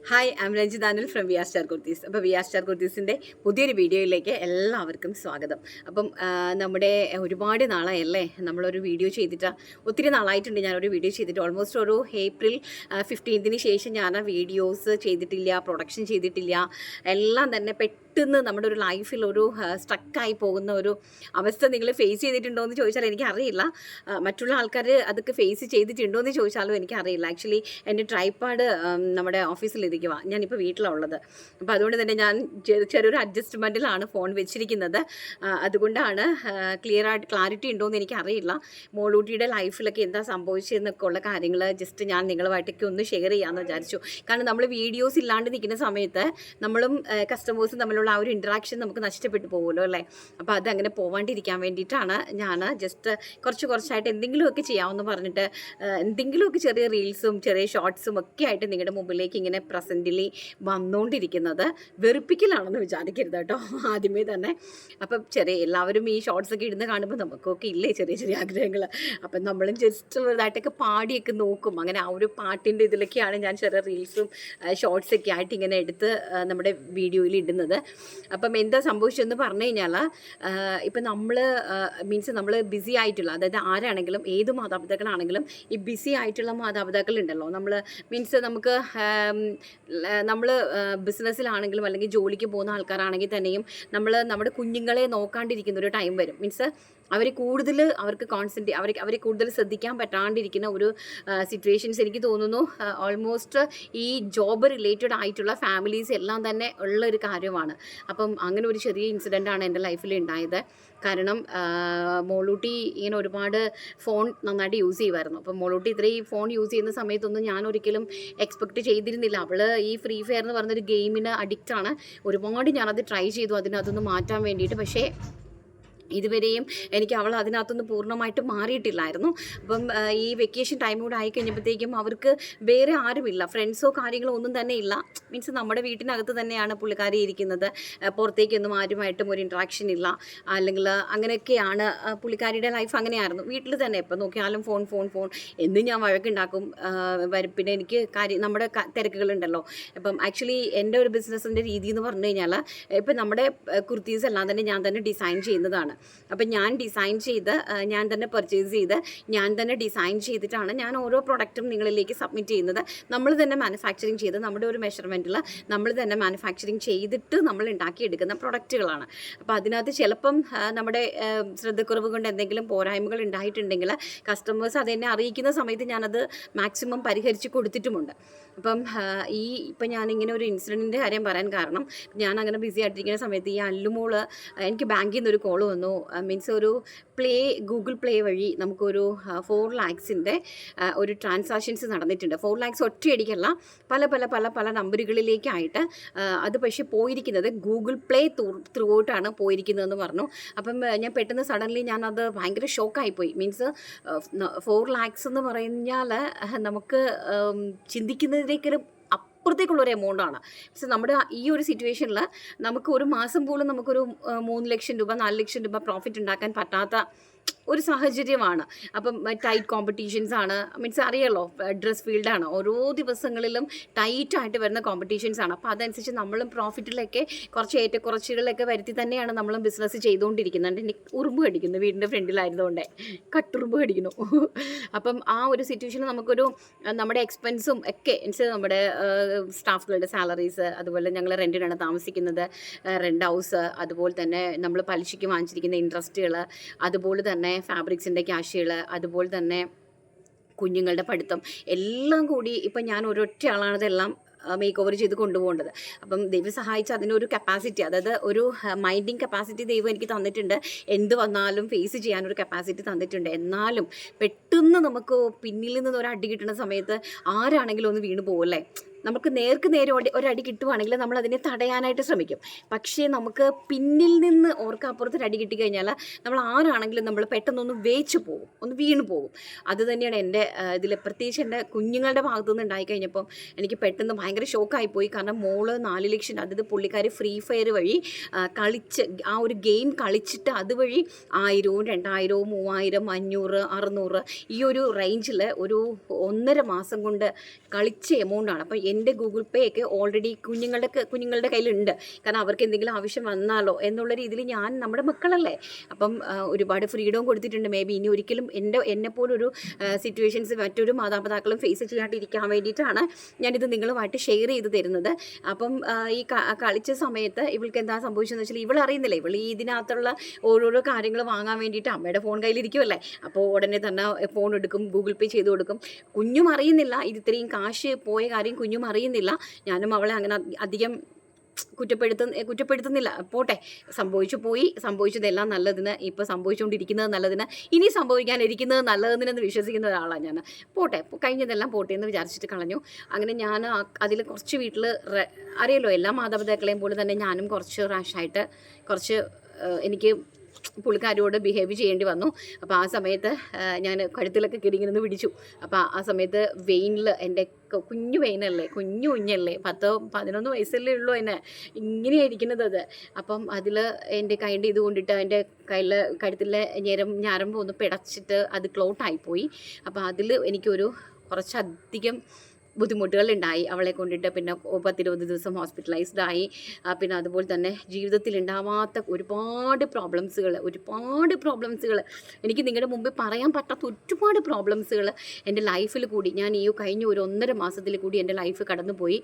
Hi, I am Ranjith Anil from V R star kurtis. അപ്പോൾ we R star കുർത്തീസിൻ്റെ പുതിയൊരു വീഡിയോയിലേക്ക് എല്ലാവർക്കും സ്വാഗതം. അപ്പം നമ്മുടെ ഒരുപാട് നാളായല്ലേ നമ്മളൊരു വീഡിയോ ചെയ്തിട്ട്, ഒത്തിരി നാളായിട്ടുണ്ട് ഞാനൊരു വീഡിയോ ചെയ്തിട്ട്. ഓൾമോസ്റ്റ് ഒരു ഏപ്രിൽ 15 ശേഷം ഞാൻ ആ വീഡിയോസ് ചെയ്തിട്ടില്ല, പ്രൊഡക്ഷൻ ചെയ്തിട്ടില്ല. എല്ലാം തന്നെ പെട്ടെന്ന് നമ്മുടെ ഒരു ലൈഫിൽ ഒരു സ്റ്റക്കായി പോകുന്ന ഒരു അവസ്ഥ നിങ്ങൾ ഫേസ് ചെയ്തിട്ടുണ്ടോ എന്ന് ചോദിച്ചാൽ എനിക്കറിയില്ല. മറ്റുള്ള ആൾക്കാർ അതൊക്കെ ഫേസ് ചെയ്തിട്ടുണ്ടോ എന്ന് ചോദിച്ചാലും എനിക്കറിയില്ല. ആക്ച്വലി എൻ്റെ ട്രൈപാഡ് നമ്മുടെ ഓഫീസിൽ ഞാനിപ്പോൾ വീട്ടിലുള്ളത്. അപ്പോൾ അതുകൊണ്ട് തന്നെ ഞാൻ ചെറിയൊരു അഡ്ജസ്റ്റ്മെൻറ്റിലാണ് ഫോൺ വെച്ചിരിക്കുന്നത്. അതുകൊണ്ടാണ് ക്ലാരിറ്റി ഉണ്ടോ എന്ന് എനിക്കറിയില്ല. മോളൂട്ടിയുടെ ലൈഫിലൊക്കെ എന്താ സംഭവിച്ചതെന്നൊക്കെ ഉള്ള കാര്യങ്ങൾ ജസ്റ്റ് ഞാൻ നിങ്ങളുമായിട്ടൊക്കെ ഒന്ന് ഷെയർ ചെയ്യാമെന്ന് വിചാരിച്ചു. കാരണം നമ്മൾ വീഡിയോസ് ഇല്ലാണ്ട് നിൽക്കുന്ന സമയത്ത് നമ്മളും കസ്റ്റമേഴ്സും തമ്മിലുള്ള ആ ഒരു ഇൻട്രാക്ഷൻ നമുക്ക് നഷ്ടപ്പെട്ടു പോകുമല്ലോ അല്ലേ. അപ്പോൾ അതങ്ങനെ പോവാണ്ടിരിക്കാൻ വേണ്ടിയിട്ടാണ് ഞാൻ ജസ്റ്റ് കുറച്ചായിട്ട് എന്തെങ്കിലുമൊക്കെ ചെയ്യാമെന്ന് പറഞ്ഞിട്ട് എന്തെങ്കിലുമൊക്കെ ചെറിയ റീൽസും ചെറിയ ഷോർട്സും ഒക്കെ ആയിട്ട് നിങ്ങളുടെ മുമ്പിലേക്ക് ഇങ്ങനെ പ്രസൻ്റിലി വന്നുകൊണ്ടിരിക്കുന്നത്. വെറുപ്പിക്കലാണെന്ന് വിചാരിക്കരുത് കേട്ടോ ആദ്യമേ തന്നെ. അപ്പം എല്ലാവരും ഈ ഷോർട്സൊക്കെ ഇടുന്ന കാണുമ്പോൾ നമുക്കൊക്കെ ഇല്ലേ ചെറിയ ആഗ്രഹങ്ങൾ. അപ്പം നമ്മളും ജസ്റ്റ് ചെറുതായിട്ടൊക്കെ പാടിയൊക്കെ നോക്കും. അങ്ങനെ ആ ഒരു പാട്ടിൻ്റെ ഇതിലൊക്കെയാണ് ഞാൻ ചെറിയ റീൽസും ഷോർട്സൊക്കെ ആയിട്ട് ഇങ്ങനെ എടുത്ത് നമ്മുടെ വീഡിയോയിൽ ഇടുന്നത്. അപ്പം എന്താ സംഭവിച്ചതെന്ന് പറഞ്ഞു കഴിഞ്ഞാൽ, ഇപ്പം നമ്മൾ ബിസി ആയിട്ടുള്ള, അതായത് ആരാണെങ്കിലും ഏത് മാതാപിതാക്കളാണെങ്കിലും ഈ ബിസി ആയിട്ടുള്ള മാതാപിതാക്കളുണ്ടല്ലോ, നമുക്ക് നമ്മൾ ബിസിനസ്സിലാണെങ്കിലും അല്ലെങ്കിൽ ജോലിക്ക് പോകുന്ന ആൾക്കാരാണെങ്കിൽ തന്നെയും നമ്മുടെ കുഞ്ഞുങ്ങളെ നോക്കാണ്ടിരിക്കുന്ന ഒരു ടൈം വരും. അവരെ കൂടുതൽ ശ്രദ്ധിക്കാൻ പറ്റാണ്ടിരിക്കുന്ന ഒരു സിറ്റുവേഷൻസ് എനിക്ക് തോന്നുന്നു ഓൾമോസ്റ്റ് ഈ ജോബ് റിലേറ്റഡ് ആയിട്ടുള്ള ഫാമിലീസ് എല്ലാം തന്നെ ഉള്ള ഒരു കാര്യമാണ്. അപ്പം അങ്ങനെ ഒരു ചെറിയ ഇൻസിഡൻ്റാണ് എൻ്റെ ലൈഫിൽ ഉണ്ടായത്. കാരണം മോളൂട്ടി ഇങ്ങനെ ഒരുപാട് ഫോൺ നന്നായിട്ട് യൂസ് ചെയ്യുമായിരുന്നു. അപ്പം മോളൂട്ടി ഇത്രയും ഫോൺ യൂസ് ചെയ്യുന്ന സമയത്തൊന്നും ഞാൻ ഒരിക്കലും എക്സ്പെക്റ്റ് ചെയ്തിരുന്നില്ല. അവൾ ഈ ഫ്രീ ഫയർ എന്ന് പറഞ്ഞൊരു ഗെയിമിന് അഡിക്റ്റാണ്. ഒരുപാട് ഞാനത് ട്രൈ ചെയ്തു അതിനകത്തൊന്ന് മാറ്റാൻ വേണ്ടിയിട്ട്. പക്ഷേ ഇതുവരെയും എനിക്ക് അവൾ അതിനകത്തൊന്നും പൂർണ്ണമായിട്ട് മാറിയിട്ടില്ലായിരുന്നു. അപ്പം ഈ വെക്കേഷൻ ടൈം കൂടെ ആയിക്കഴിഞ്ഞപ്പോഴത്തേക്കും അവർക്ക് വേറെ ആരുമില്ല, ഫ്രണ്ട്സോ കാര്യങ്ങളോ ഒന്നും തന്നെ ഇല്ല. നമ്മുടെ വീട്ടിനകത്ത് തന്നെയാണ് പുള്ളിക്കാരി ഇരിക്കുന്നത്. പുറത്തേക്കൊന്നും ആരുമായിട്ടും ഒരു ഇൻട്രാക്ഷൻ ഇല്ല. അല്ലെങ്കിൽ അങ്ങനെയൊക്കെയാണ് പുള്ളിക്കാരിയുടെ ലൈഫ്. അങ്ങനെയായിരുന്നു. വീട്ടിൽ തന്നെ എപ്പോൾ നോക്കിയാലും ഫോൺ എന്നും ഞാൻ വഴക്കുണ്ടാക്കും. പിന്നെ എനിക്ക് നമ്മുടെ തിരക്കുകളുണ്ടല്ലോ. ഇപ്പം ആക്ച്വലി എൻ്റെ ഒരു ബിസിനസ്സിൻ്റെ രീതി എന്ന് പറഞ്ഞു കഴിഞ്ഞാൽ, ഇപ്പം നമ്മുടെ കുർത്തീസ് എല്ലാം തന്നെ ഞാൻ തന്നെ ഡിസൈൻ ചെയ്യുന്നതാണ്. അപ്പം ഞാൻ ഡിസൈൻ ചെയ്ത്, ഞാൻ തന്നെ പർച്ചേസ് ചെയ്ത്, ഞാൻ തന്നെ ഡിസൈൻ ചെയ്തിട്ടാണ് ഞാൻ ഓരോ പ്രൊഡക്റ്റും നിങ്ങളിലേക്ക് സബ്മിറ്റ് ചെയ്യുന്നത്. നമ്മൾ തന്നെ മാനുഫാക്ചറിങ് ചെയ്ത് നമ്മുടെ ഒരു മെഷർമെൻറ്റിൽ നമ്മൾ തന്നെ മാനുഫാക്ചറിങ് ചെയ്തിട്ട് നമ്മൾ ഉണ്ടാക്കിയെടുക്കുന്ന പ്രൊഡക്റ്റുകളാണ്. അപ്പോൾ അതിനകത്ത് ചിലപ്പം നമ്മുടെ ശ്രദ്ധക്കുറവ് കൊണ്ട് എന്തെങ്കിലും പോരായ്മകൾ ഉണ്ടായിട്ടുണ്ടെങ്കിൽ കസ്റ്റമേഴ്സ് അതെന്നെ അറിയിക്കുന്ന സമയത്ത് ഞാനത് മാക്സിമം പരിഹരിച്ച് കൊടുത്തിട്ടുമുണ്ട്. ഇപ്പം ഞാനിങ്ങനെ ഒരു ഇൻസിഡൻറ്റിൻ്റെ കാര്യം പറയാൻ കാരണം, ഞാൻ അങ്ങനെ ബിസി ആയിട്ടിരിക്കുന്ന സമയത്ത് ഈ അല്ലുമോള് എനിക്ക് ബാങ്കിൽ നിന്നൊരു കോൾ വന്നു. ഒരു ഗൂഗിൾ പ്ലേ വഴി നമുക്കൊരു 4 lakhs ഒരു ട്രാൻസാക്ഷൻസ് നടന്നിട്ടുണ്ട്. 4 lakhs ഒറ്റയടിക്കല്ല, പല നമ്പറുകളിലേക്കായിട്ട്. അത് പക്ഷേ പോയിരിക്കുന്നത് ഗൂഗിൾ പ്ലേ ത്രൂ ഔട്ടാണ് പോയിരിക്കുന്നതെന്ന് പറഞ്ഞു. അപ്പം ഞാൻ പെട്ടെന്ന് സഡൻലി ഞാനത് ഭയങ്കര ഷോക്കായിപ്പോയി. 4 lakhs എന്ന് പറഞ്ഞാൽ നമുക്ക് ചിന്തിക്കുന്നതിലേക്കൊരു അപ്പുറത്തേക്കുള്ളൊരു എമൗണ്ടാണ്. പക്ഷേ നമ്മുടെ ഈ ഒരു സിറ്റുവേഷനിൽ നമുക്ക് ഒരു മാസം പോലും നമുക്കൊരു 3 ലക്ഷം രൂപ 4 ലക്ഷം രൂപ പ്രോഫിറ്റ് ഉണ്ടാക്കാൻ പറ്റാത്ത ഒരു സാഹചര്യമാണ്. അപ്പം ടൈറ്റ് കോമ്പറ്റീഷൻസ് ആണ്. അറിയാമല്ലോ, ഡ്രസ് ഫീൽഡാണ്. ഓരോ ദിവസങ്ങളിലും ടൈറ്റായിട്ട് വരുന്ന കോമ്പറ്റീഷൻസ് ആണ്. അപ്പോൾ അതനുസരിച്ച് നമ്മളും പ്രോഫിറ്റിലൊക്കെ കുറച്ച് ഏറ്റക്കുറച്ചിലൊക്കെ വരുത്തി തന്നെയാണ് നമ്മളും ബിസിനസ് ചെയ്തുകൊണ്ടിരിക്കുന്നത്. എനിക്ക് ഉറുമ്പ് കടിക്കുന്നു, വീടിൻ്റെ ഫ്രണ്ടിലായതുകൊണ്ട് കട്ടുറുമ്പ് കടിക്കുന്നു. അപ്പം ആ ഒരു സിറ്റുവേഷനിൽ നമുക്കൊരു നമ്മുടെ എക്സ്പെൻസും ഒക്കെ നമ്മുടെ സ്റ്റാഫുകളുടെ സാലറീസ്, അതുപോലെ ഞങ്ങൾ റെൻറ്റിനാണ് താമസിക്കുന്നത്, റെൻ്റ് ഹൗസ്, അതുപോലെ തന്നെ നമ്മൾ പലിശയ്ക്ക് വാങ്ങിച്ചിരിക്കുന്ന ഇൻട്രസ്റ്റുകൾ, അതുപോലെ തന്നെ ഫാബ്രിക്സിൻ്റെ ക്യാഷുകൾ, അതുപോലെ തന്നെ കുഞ്ഞുങ്ങളുടെ പഠിത്തം എല്ലാം കൂടി ഇപ്പം ഞാൻ ഒരൊറ്റ ആളാണതെല്ലാം മേക്ക് ഓവർ ചെയ്ത് കൊണ്ടുപോകേണ്ടത്. അപ്പം ദൈവം സഹായിച്ച് അതിനൊരു കപ്പാസിറ്റി, അതായത് ഒരു മൈൻഡിങ് കപ്പാസിറ്റി ദൈവം എനിക്ക് തന്നിട്ടുണ്ട്. എന്ത് വന്നാലും ഫേസ് ചെയ്യാനൊരു കപ്പാസിറ്റി തന്നിട്ടുണ്ട്. എന്നാലും പെട്ടെന്ന് നമുക്ക് പിന്നിൽ നിന്ന് ഒരു അടി കിട്ടുന്ന സമയത്ത് ആരാണെങ്കിലും ഒന്ന് വീണ് പോകുമല്ലേ. നമുക്ക് നേരെ ഒരടി കിട്ടുവാണെങ്കിൽ നമ്മൾ അതിനെ തടയാനായിട്ട് ശ്രമിക്കും. പക്ഷേ നമുക്ക് പിന്നിൽ നിന്ന് ഓർക്കപ്പുറത്തൊരു അടി കിട്ടിക്കഴിഞ്ഞാൽ നമ്മൾ ആരാണെങ്കിലും നമ്മൾ പെട്ടെന്നൊന്ന് വേച്ച് പോകും, ഒന്ന് വീണ് പോകും. അത് തന്നെയാണ് എൻ്റെ ഇതിൽ, പ്രത്യേകിച്ച് എൻ്റെ കുഞ്ഞുങ്ങളുടെ ഭാഗത്തു നിന്ന് ഉണ്ടായിക്കഴിഞ്ഞപ്പം എനിക്ക് പെട്ടെന്ന് ഭയങ്കര ഷോക്കായിപ്പോയി. കാരണം മോള് 4 ലക്ഷം, അതായത് പുള്ളിക്കാരി ഫ്രീ ഫയർ വഴി കളിച്ച്, ആ ഒരു ഗെയിം കളിച്ചിട്ട് അതുവഴി 1000, 2000, 3000, 500, 600 ഈ ഒരു റേഞ്ചിൽ ഒരു 1.5 മാസം കൊണ്ട് കളിച്ച എമൗണ്ടാണ്. അപ്പം എൻ്റെ ഗൂഗിൾ പേ ഒക്കെ ഓൾറെഡി കുഞ്ഞുങ്ങളുടെ കയ്യിലുണ്ട്. കാരണം അവർക്ക് എന്തെങ്കിലും ആവശ്യം വന്നാലോ എന്നുള്ള രീതിയിൽ നമ്മുടെ മക്കളല്ലേ, അപ്പം ഒരുപാട് ഫ്രീഡവും കൊടുത്തിട്ടുണ്ട്. മേ ബി ഇനി ഒരിക്കലും എന്നെപ്പോലൊരു സിറ്റുവേഷൻസ് മറ്റൊരു മാതാപിതാക്കളും ഫേസ് ചെയ്യാണ്ടിരിക്കാൻ വേണ്ടിയിട്ടാണ് ഞാനിത് നിങ്ങളുമായിട്ട് ഷെയർ ചെയ്ത് തരുന്നത്. അപ്പം ഈ കളിച്ച സമയത്ത് ഇവൾക്ക് എന്താ സംഭവിച്ചതെന്ന് വെച്ചാൽ ഇവൾ അറിയുന്നില്ല, ഇവൾ ഈ ഇതിനകത്തുള്ള ഓരോരോ കാര്യങ്ങൾ വാങ്ങാൻ വേണ്ടിയിട്ട് അമ്മയുടെ ഫോൺ കയ്യിലിരിക്കുമല്ലേ, അപ്പോൾ ഉടനെ തന്നെ ഫോൺ എടുക്കും, ഗൂഗിൾ പേ ചെയ്ത് കൊടുക്കും. കുഞ്ഞും അറിയുന്നില്ല ഇത് ഇത്രയും കാശ് പോയ കാര്യം, കുഞ്ഞും അറിയുന്നില്ല. ഞാനും അവളെ അങ്ങനെ അധികം കുറ്റപ്പെടുത്തുന്നില്ല. പോട്ടെ, സംഭവിച്ചതെല്ലാം നല്ലതിന്, ഇപ്പോൾ സംഭവിച്ചുകൊണ്ടിരിക്കുന്നത് നല്ലതിന്, ഇനി സംഭവിക്കാനിരിക്കുന്നത് നല്ലതിനെന്ന് വിശ്വസിക്കുന്ന ഒരാളാണ് ഞാൻ. പോട്ടെ, കഴിഞ്ഞതെല്ലാം പോട്ടെ എന്ന് വിചാരിച്ചിട്ട് കളഞ്ഞു. അങ്ങനെ ഞാൻ അതിൽ കുറച്ച് വീട്ടിൽ അറിയാലോ, എല്ലാ മാതാപിതാക്കളെയും പോലെ തന്നെ ഞാനും കുറച്ച് റാഷായിട്ട് എനിക്ക് പുള്ളിക്കാരോട് ബിഹേവ് ചെയ്യേണ്ടി വന്നു. അപ്പോൾ ആ സമയത്ത് ഞാൻ കഴുത്തിലൊക്കെ കിരിങ്ങിരുന്ന് പിടിച്ചു. അപ്പോൾ ആ സമയത്ത് വെയിനിൽ എൻ്റെ കുഞ്ഞു വെയിനല്ലേ, കുഞ്ഞല്ലേ, 10-11 വയസ്സല്ലേ ഉള്ളൂ അതിന്, ഇങ്ങനെയായിരിക്കുന്നത് അത്. അപ്പം അതിൽ എൻ്റെ കൈൻ്റെ ഇത് കൊണ്ടിട്ട് എൻ്റെ കഴുത്തിലെ ഞരമ്പ് ഒന്ന് പിടച്ചിട്ട് അത് ക്ലോട്ടായിപ്പോയി. അപ്പോൾ അതിൽ എനിക്കൊരു കുറച്ചധികം ബുദ്ധിമുട്ടുകളുണ്ടായി അവളെ കൊണ്ടിട്ട്. പിന്നെ 10-20 ദിവസം ഹോസ്പിറ്റലൈസ്ഡ് ആയി. പിന്നെ അതുപോലെ തന്നെ ജീവിതത്തിൽ ഉണ്ടാവാത്ത ഒരുപാട് പ്രോബ്ലംസുകൾ എനിക്ക് നിങ്ങളുടെ മുമ്പിൽ പറയാൻ പറ്റാത്ത ഒരുപാട് പ്രോബ്ലംസുകൾ എൻ്റെ ലൈഫിൽ കൂടി ഞാൻ ഈ കഴിഞ്ഞ ഒരു 1.5 മാസത്തിൽ കൂടി എൻ്റെ ലൈഫ് കടന്നുപോയി.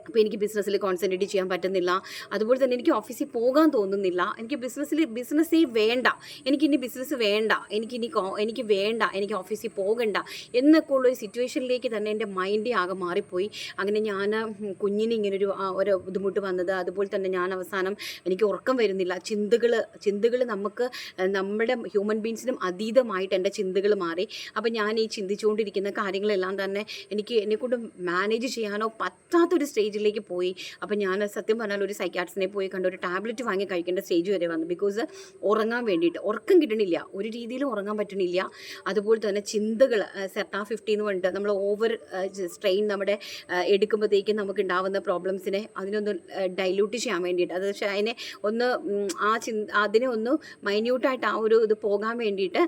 അപ്പോൾ എനിക്ക് ബിസിനസ്സിൽ കോൺസെൻട്രേറ്റ് ചെയ്യാൻ പറ്റുന്നില്ല. അതുപോലെ തന്നെ എനിക്ക് ഓഫീസിൽ പോകാൻ തോന്നുന്നില്ല. എനിക്ക് ബിസിനസ്സേ വേണ്ട, എനിക്കിനി ബിസിനസ് വേണ്ട, എനിക്ക് വേണ്ട, എനിക്ക് ഓഫീസിൽ പോകണ്ട എന്നൊക്കെ ഉള്ളൊരു സിറ്റുവേഷനിലേക്ക് തന്നെ എൻ്റെ മൈൻഡേ ആകെ മാറിപ്പോയി. അങ്ങനെ ഞാൻ കുഞ്ഞിന് ഇങ്ങനൊരു ഒരു ബുദ്ധിമുട്ട് വന്നത്, അതുപോലെ തന്നെ ഞാൻ അവസാനം എനിക്ക് ഉറക്കം വരുന്നില്ല. ചിന്തകൾ നമ്മുടെ ഹ്യൂമൻ ബീങ്സിനും അതീതമായിട്ട് എൻ്റെ ചിന്തകൾ മാറി. അപ്പോൾ ഞാൻ ഈ ചിന്തിച്ചുകൊണ്ടിരിക്കുന്ന കാര്യങ്ങളെല്ലാം തന്നെ എന്നെക്കൊണ്ട് മാനേജ് ചെയ്യാനോ പറ്റാത്തൊരു സ്റ്റേജിലേക്ക് പോയി. അപ്പം ഞാൻ സത്യം പറഞ്ഞാൽ ഒരു സൈക്കാട്രിസ്റ്റിനെ പോയി കണ്ട് ഒരു ടാബ്ലറ്റ് വാങ്ങി കഴിക്കേണ്ട സ്റ്റേജ് വരെ വന്നു. ബിക്കോസ് ഉറങ്ങാൻ വേണ്ടിയിട്ട് ഉറക്കം കിട്ടണില്ല, ഒരു രീതിയിലും ഉറങ്ങാൻ പറ്റണില്ല. അതുപോലെ തന്നെ ചിന്തകൾ സെർട്ടാ 50 എന്ന് പറഞ്ഞിട്ട് നമ്മൾ ഓവർ സ്ട്രെയിൻ നമ്മുടെ എടുക്കുമ്പോഴത്തേക്കും നമുക്ക് ഉണ്ടാകുന്ന പ്രോബ്ലംസിനെ അതിനൊന്ന് ഡൈല്യൂട്ട് ചെയ്യാൻ വേണ്ടിയിട്ട്, അത് പക്ഷേ അതിനെ ഒന്ന് മൈന്യൂട്ടായിട്ട് ആ ഒരു ഇത് പോകാൻ വേണ്ടിയിട്ട്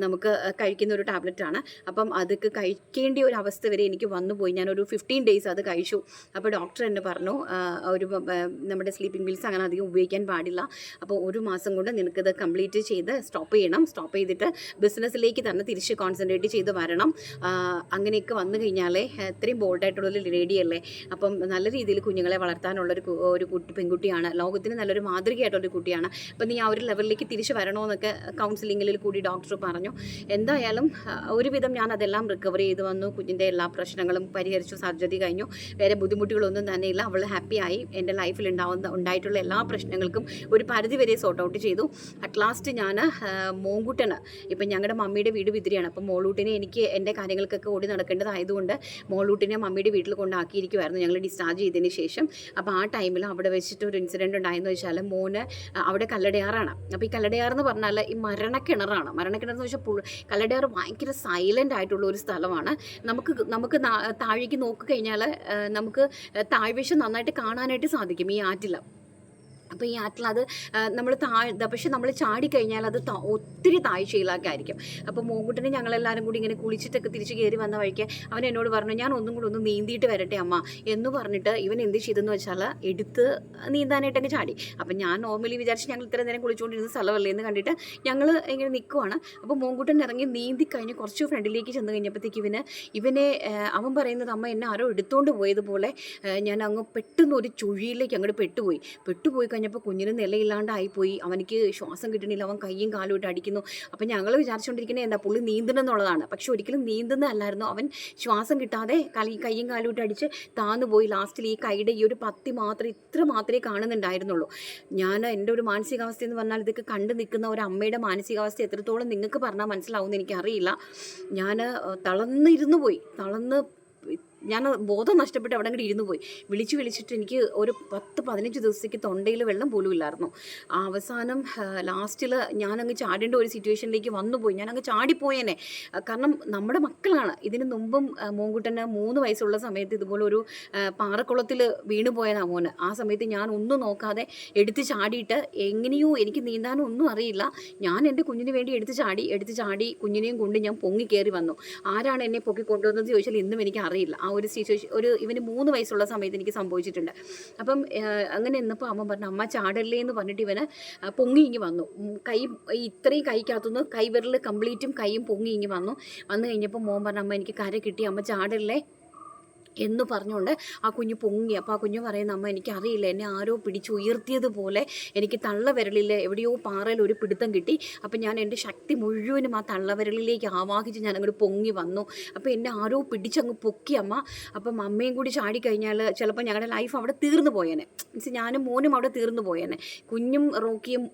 നമുക്ക് കഴിക്കുന്ന ഒരു ടാബ്ലറ്റാണ്. അപ്പം അതൊക്കെ കഴിക്കേണ്ട ഒരു അവസ്ഥ വരെ എനിക്ക് വന്നുപോയി. ഞാനൊരു 15 days അത് കഴിച്ചു. അപ്പോൾ ഡോക്ടർ എന്നെ പറഞ്ഞു നമ്മുടെ സ്ലീപ്പിംഗ് പിൽസ് അങ്ങനെ അധികം ഉപയോഗിക്കാൻ പാടില്ല. അപ്പോൾ 1 മാസം കൊണ്ട് നിനക്കിത് കംപ്ലീറ്റ് ചെയ്ത് സ്റ്റോപ്പ് ചെയ്തിട്ട് ബിസിനസ്സിലേക്ക് തന്നെ തിരിച്ച് കോൺസെൻട്രേറ്റ് ചെയ്ത് വരണം. അങ്ങനെയൊക്കെ വന്നു കഴിഞ്ഞാലേ ഇത്രയും ബോൾഡായിട്ടുള്ളൊരു ലേഡിയല്ലേ, അപ്പം നല്ല രീതിയിൽ കുഞ്ഞുങ്ങളെ വളർത്താനുള്ളൊരു പെൺകുട്ടിയാണ്, ലോകത്തിന് നല്ലൊരു മാതൃകയായിട്ടുള്ളൊരു കുട്ടിയാണ്. അപ്പം നീ ആ ഒരു ലെവലിലേക്ക് തിരിച്ച് വരണമെന്നൊക്കെ കൗൺസിലിങ്ങിൽ കൂടി ഡോക്ടർ പറഞ്ഞു. എന്തായാലും ഒരുവിധം ഞാൻ അതെല്ലാം റിക്കവർ ചെയ്ത് വന്നു. കുഞ്ഞിൻ്റെ എല്ലാ പ്രശ്നങ്ങളും പരിഹരിച്ചു, സർജറി കഴിഞ്ഞു, വേറെ ബുദ്ധിമുട്ടുകളൊന്നും തന്നെയില്ല. അവൾ ഹാപ്പിയായി. എൻ്റെ ലൈഫിൽ ഉണ്ടായിട്ടുള്ള എല്ലാ പ്രശ്നങ്ങൾക്കും ഒരു പരിധി വരെ സോർട്ട് ഔട്ട് ചെയ്തു. അറ്റ് ലാസ്റ്റ് ഞാൻ മോങ്കുട്ടന്, ഇപ്പം ഞങ്ങളുടെ മമ്മിയുടെ വീട് വിതിരിയാണ്, അപ്പം മോളൂട്ടിനെ എനിക്ക് എൻ്റെ കാര്യങ്ങൾക്കൊക്കെ ഓടി നടക്കേണ്ടതായതുകൊണ്ട് മോളൂട്ടിനെ മമ്മിയുടെ വീട്ടിൽ കൊണ്ടാക്കിയിരിക്കുമായിരുന്നു ഞങ്ങൾ ഡിസ്ചാർജ് ചെയ്തതിന് ശേഷം. അപ്പോൾ ആ ടൈമിൽ അവിടെ വെച്ചിട്ട് ഒരു ഇൻസിഡൻറ്റ് ഉണ്ടായെന്ന് വെച്ചാൽ മോന് അവിടെ കല്ലടയാറാണ്. അപ്പോൾ ഈ കല്ലടയാറെന്ന് പറഞ്ഞാൽ ഈ മരണക്കിണറെന്ന് വെച്ചാൽ കല്ലടയാറ് ഭയങ്കര സൈലൻ്റ് ആയിട്ടുള്ള ഒരു സ്ഥലമാണ്. നമുക്ക് താഴേക്ക് നോക്കിക്കഴിഞ്ഞാൽ നമുക്ക് താഴ്വശം നന്നായിട്ട് കാണാനായിട്ട് സാധിക്കും ഈ ആറ്റിൽ. അപ്പോൾ ഈ ആറ്റിൽ അത് നമ്മൾ പക്ഷെ നമ്മൾ ചാടിക്കഴിഞ്ഞാൽ അത് ഒത്തിരി താഴ്ചയിലാക്കായിരിക്കും. അപ്പോൾ മോങ്കുട്ടനെ ഞങ്ങളെല്ലാവരും കൂടി ഇങ്ങനെ കുളിച്ചിട്ടൊക്കെ തിരിച്ച് കയറി വന്ന വഴിക്ക് അവൻ എന്നോട് പറഞ്ഞു, ഞാൻ ഒന്നും കൂടെ ഒന്ന് നീന്തിയിട്ട് വരട്ടെ അമ്മ എന്ന് പറഞ്ഞിട്ട് ഇവൻ എന്ത് ചെയ്തെന്ന് വെച്ചാൽ എടുത്ത് നീന്താനായിട്ടൊക്കെ ചാടി. അപ്പം ഞാൻ നോർമലി വിചാരിച്ച് ഞങ്ങൾ ഇത്ര നേരം കുളിച്ചുകൊണ്ടിരുന്ന സ്ഥലമല്ലേ എന്ന് കണ്ടിട്ട് ഞങ്ങൾ ഇങ്ങനെ നിൽക്കുവാണ്. അപ്പോൾ മോങ്കുട്ടൻ ഇറങ്ങി നീന്തി കഴിഞ്ഞ് കുറച്ച് ഫ്രണ്ടിലേക്ക് ചെന്ന് കഴിഞ്ഞപ്പോഴത്തേക്ക് ഇവനെ അവൻ പറയുന്നത്, അമ്മ എന്നെ ആരോ എടുത്തുകൊണ്ട് പോയതുപോലെ ഞാൻ അങ്ങ് പെട്ടെന്ന് ഒരു ചുഴിയിലേക്ക് അങ്ങോട്ട് പെട്ടുപോയി കഴിഞ്ഞപ്പോൾ കുഞ്ഞിന് നിലയില്ലാണ്ടായിപ്പോയി. അവനിക്ക് ശ്വാസം കിട്ടണില്ല, അവൻ കയ്യും കാലും ഇട്ട് അടിക്കുന്നു. അപ്പം ഞങ്ങൾ വിചാരിച്ചുകൊണ്ടിരിക്കുന്നത് എന്താ പുള്ളി നീന്തണമെന്നുള്ളതാണ്. പക്ഷെ ഒരിക്കലും നീന്തുന്നതല്ലായിരുന്നു. അവൻ ശ്വാസം കിട്ടാതെ കയ്യും കാലും ഇട്ട് അടിച്ച് താന്നുപോയി. ലാസ്റ്റിൽ ഈ കൈയുടെ ഈ ഒരു പത്തി ഇത്ര മാത്രമേ കാണുന്നുണ്ടായിരുന്നുള്ളൂ. എൻ്റെ ഒരു മാനസികാവസ്ഥ എന്ന് പറഞ്ഞാൽ ഇതൊക്കെ കണ്ടു നിൽക്കുന്ന ഒരു അമ്മയുടെ മാനസികാവസ്ഥ എത്രത്തോളം നിങ്ങൾക്ക് പറഞ്ഞാൽ മനസ്സിലാവുമെന്ന് എനിക്കറിയില്ല. ഞാൻ ഞാൻ ബോധം നഷ്ടപ്പെട്ട് അവിടെ അങ്ങോട്ട് ഇരുന്ന് പോയി. വിളിച്ചിട്ട് എനിക്ക് ഒരു 10-15 ദിവസത്തേക്ക് തൊണ്ടയിൽ വെള്ളം പോലും ഇല്ലായിരുന്നു. അവസാനം ലാസ്റ്റിൽ ഞാനങ്ങ് ചാടേണ്ട ഒരു സിറ്റുവേഷനിലേക്ക് വന്നുപോയി. ഞാനങ്ങ് ചാടിപ്പോയേനെ. കാരണം നമ്മുടെ മക്കളാണ്. ഇതിന് മുമ്പും മോങ്കുട്ടന് 3 വയസ്സുള്ള സമയത്ത് ഇതുപോലെ ഒരു പാറക്കുളത്തിൽ വീണു പോയതാണ് മോന്. ആ സമയത്ത് ഞാൻ ഒന്നും നോക്കാതെ എടുത്ത് ചാടിയിട്ട് എങ്ങനെയോ എനിക്ക് നീന്താനും ഒന്നും അറിയില്ല. ഞാൻ എൻ്റെ കുഞ്ഞിന് വേണ്ടി എടുത്ത് ചാടി കുഞ്ഞിനെയും കൊണ്ട് ഞാൻ പൊങ്ങി കയറി വന്നു. ആരാണ് എന്നെ പൊക്കി കൊണ്ടുവന്നത് ചോദിച്ചാൽ ഇന്നും എനിക്ക് അറിയില്ല. ആ ഒരു സിറ്റുവേഷൻ ഇവന് 3 വയസ്സുള്ള സമയത്ത് എനിക്ക് സംഭവിച്ചിട്ടുണ്ട്. അപ്പം അങ്ങനെ നിന്നപ്പോൾ അമ്മ പറഞ്ഞു അമ്മ ചാടല്ലേ എന്ന് പറഞ്ഞിട്ട് ഇവന് പൊങ്ങി ഇങ്ങി വന്നു. കൈ ഇത്രയും കൈക്കകത്തുനിന്ന് കൈവിരൽ കംപ്ലീറ്റും കൈയും പൊങ്ങി ഇങ്ങി വന്നു കഴിഞ്ഞപ്പോൾ മോൻ പറഞ്ഞു അമ്മ എനിക്ക് കര കിട്ടി, അമ്മ ചാടല്ലേ എന്ന് പറഞ്ഞുകൊണ്ട് ആ കുഞ്ഞ് പൊങ്ങി. അപ്പോൾ ആ കുഞ്ഞ് പറയുന്ന അമ്മ എനിക്കറിയില്ല, എന്നെ ആരോ പിടിച്ചുയർത്തിയതുപോലെ എനിക്ക് തള്ളവിരലിൽ എവിടെയോ പാറയിൽ ഒരു പിടുത്തം കിട്ടി. അപ്പം ഞാൻ എൻ്റെ ശക്തി മുഴുവനും ആ തള്ളവിരലിലേക്ക് ആവാഹിച്ച് ഞാൻ അങ്ങോട്ട് പൊങ്ങി വന്നു. അപ്പോൾ എന്നെ ആരോ പിടിച്ചങ്ങ് പൊക്കി അമ്മ. അപ്പം അമ്മയും കൂടി ചാടിക്കഴിഞ്ഞാൽ ചിലപ്പോൾ ഞങ്ങളുടെ ലൈഫ് അവിടെ തീർന്നു പോയേനെ. മീൻസ് ഞാനും മോനും അവിടെ തീർന്നു പോയേനെ. കുഞ്ഞും റോക്കിയും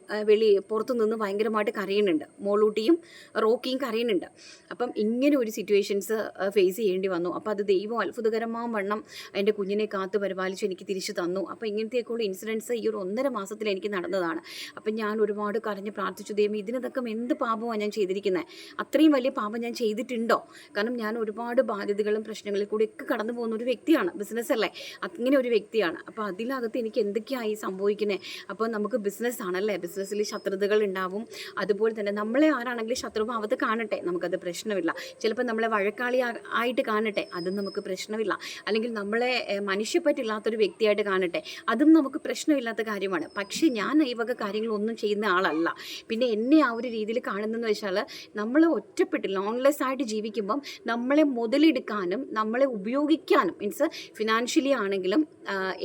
പുറത്തു നിന്ന് ഭയങ്കരമായിട്ട് കരയുന്നുണ്ട്, മോളൂട്ടിയും റോക്കിയും കരയുന്നുണ്ട്. അപ്പം ഇങ്ങനെ ഒരു സിറ്റുവേഷൻസ് ഫേസ് ചെയ്യേണ്ടി വന്നു. അപ്പോൾ അത് ദൈവം അത്ഭുതകരം വണ്ണം എൻ്റെ കുഞ്ഞിനെ കാത്തു പരിപാലിച്ച് എനിക്ക് തിരിച്ചു തന്നു. അപ്പോൾ ഇങ്ങനത്തെയൊക്കെയുള്ള ഇൻസിഡൻസ് ഈ ഒരു 1.5 മാസത്തിൽ എനിക്ക് നടന്നതാണ്. അപ്പം ഞാൻ ഒരുപാട് കരഞ്ഞ് പ്രാർത്ഥിച്ചു, ദൈവം ഇതിനൊക്കെ എന്ത് പാപമാണ് ഞാൻ ചെയ്തിരിക്കുന്നത്, അത്രയും വലിയ പാപം ഞാൻ ചെയ്തിട്ടുണ്ടോ? കാരണം ഞാൻ ഒരുപാട് ബാധ്യതകളും പ്രശ്നങ്ങളിൽ കൂടെയൊക്കെ കടന്നു പോകുന്ന ഒരു വ്യക്തിയാണ്, ബിസിനസ്സല്ലേ, അങ്ങനെ ഒരു വ്യക്തിയാണ്. അപ്പോൾ അതിനകത്ത് എനിക്ക് എന്തൊക്കെയായി സംഭവിക്കുന്നത്? അപ്പോൾ നമുക്ക് ബിസിനസ് ആണല്ലേ, ബിസിനസ്സിൽ ശത്രുതകൾ ഉണ്ടാവും. അതുപോലെ തന്നെ നമ്മളെ ആരാണെങ്കിലും ശത്രുഭാവത്ത് കാണട്ടെ, നമുക്കത് പ്രശ്നമില്ല. ചിലപ്പോൾ നമ്മളെ വഴക്കാളി ആയിട്ട് കാണട്ടെ, അതും നമുക്ക് പ്രശ്നമില്ല. അല്ലെങ്കിൽ നമ്മളെ മനുഷ്യപ്പറ്റില്ലാത്തൊരു വ്യക്തിയായിട്ട് കാണട്ടെ, അതും നമുക്ക് പ്രശ്നമില്ലാത്ത കാര്യമാണ്. പക്ഷേ ഞാൻ ഈ വക കാര്യങ്ങളൊന്നും ചെയ്യുന്ന ആളല്ല. പിന്നെ എന്നെ ആ ഒരു രീതിയിൽ കാണുന്നതെന്ന് വെച്ചാൽ നമ്മൾ ഒറ്റപ്പെട്ട് ലോൺലെസ് ആയിട്ട് ജീവിക്കുമ്പം നമ്മളെ മുതലെടുക്കാനും നമ്മളെ ഉപയോഗിക്കാനും, മീൻസ് ഫിനാൻഷ്യലി ആണെങ്കിലും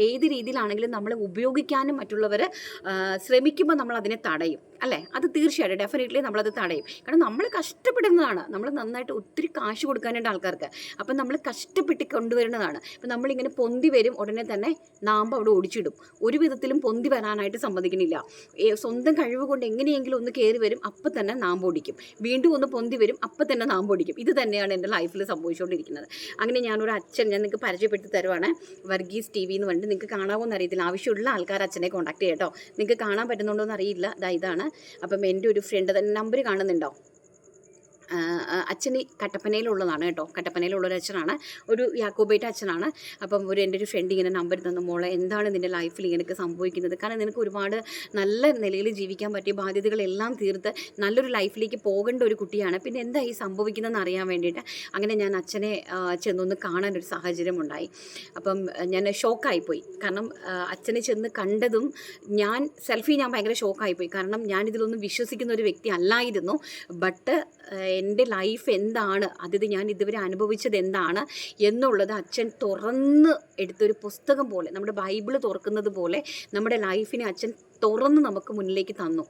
ഏത് രീതിയിലാണെങ്കിലും നമ്മളെ ഉപയോഗിക്കാനും മറ്റുള്ളവർ ശ്രമിക്കുമ്പോൾ നമ്മൾ അതിനെ തടയും അല്ലേ? അത് തീർച്ചയായിട്ടും ഡെഫിനറ്റ്ലി നമ്മളത് തടയും. കാരണം നമ്മൾ കഷ്ടപ്പെടുന്നതാണ്, നമ്മൾ നന്നായിട്ട് ഒത്തിരി കാശ് കൊടുക്കാനായിട്ട് ആൾക്കാർക്ക്. അപ്പം നമ്മൾ കഷ്ടപ്പെട്ട് കൊണ്ടുവരുന്നതാണ്. ഇപ്പം നമ്മളിങ്ങനെ പൊന്തി വരും, ഉടനെ തന്നെ നാമ്പ് അവിടെ ഒടിച്ചിടും. ഒരു വിധത്തിലും പൊന്തി വരാനായിട്ട് സമ്മതിക്കുന്നില്ല. സ്വന്തം കഴിവ് കൊണ്ട് എങ്ങനെയെങ്കിലും ഒന്ന് കയറി വരും, അപ്പം തന്നെ നാമ്പ് ഒടിക്കും. വീണ്ടും ഒന്ന് പൊന്തി വരും, അപ്പം തന്നെ നാമ്പ് ഒടിക്കും. ഇത് തന്നെയാണ് എൻ്റെ ലൈഫിൽ സംഭവിച്ചുകൊണ്ടിരിക്കുന്നത്. അങ്ങനെ ഞാനൊരു അച്ഛൻ ഞാൻ നിങ്ങൾക്ക് പരിചയപ്പെടുത്തി തരുവാണ്, വർഗീസ് TV എന്ന് പറഞ്ഞിട്ട്. നിങ്ങൾക്ക് കാണാമോന്ന് അറിയത്തില്ല, ആവശ്യമുള്ള ആൾക്കാർ അച്ഛനെ കോൺടാക്ട് ചെയ്യാം കേട്ടോ. നിങ്ങൾക്ക് കാണാൻ പറ്റുന്നുണ്ടോ എന്ന് അറിയില്ല. ഇതാണ്. അപ്പം എൻ്റെ ഒരു ഫ്രണ്ട് തന്നെ നമ്പർ കാണുന്നുണ്ടോ? അച്ഛൻ കട്ടപ്പനയിലുള്ളതാണ് കേട്ടോ, കട്ടപ്പനയിലുള്ളൊരു അച്ഛനാണ്, ഒരു യാക്കോബൈറ്റ് അച്ഛനാണ്. അപ്പം എൻ്റെ ഒരു ഫ്രണ്ട് ഇങ്ങനെ നമ്പർ തന്നു, മോളെ എന്താണ് നിൻ്റെ ലൈഫിൽ ഇങ്ങനെയൊക്കെ സംഭവിക്കുന്നത്? കാരണം നിനക്ക് ഒരുപാട് നല്ല നിലയിൽ ജീവിക്കാൻ പറ്റിയ ബാധ്യതകളെല്ലാം തീർത്ത് നല്ലൊരു ലൈഫിലേക്ക് പോകേണ്ട ഒരു കുട്ടിയാണ്, പിന്നെ എന്താ ഈ സംഭവിക്കുന്നതെന്ന് അറിയാൻ വേണ്ടിയിട്ട് അങ്ങനെ ഞാൻ അച്ഛനെ ചെന്നൊന്ന് കാണാനൊരു സാഹചര്യം ഉണ്ടായി. അപ്പം ഞാൻ ഷോക്കായിപ്പോയി. കാരണം അച്ഛനെ ചെന്ന് കണ്ടതും ഞാൻ ഭയങ്കര ഷോക്കായിപ്പോയി. കാരണം ഞാനിതിലൊന്നും വിശ്വസിക്കുന്ന ഒരു വ്യക്തി അല്ലായിരുന്നു. ബട്ട് എൻ്റെ ലൈഫ് എന്താണ്, അതായത് ഞാൻ ഇതുവരെ അനുഭവിച്ചത് എന്താണ് എന്നുള്ളത് അച്ഛൻ തുറന്ന് എടുത്തൊരു പുസ്തകം പോലെ, നമ്മുടെ ബൈബിള് തുറക്കുന്നത് പോലെ നമ്മുടെ ലൈഫിനെ അച്ഛൻ തുറന്ന് നമുക്ക് മുന്നിലേക്ക് തന്നു.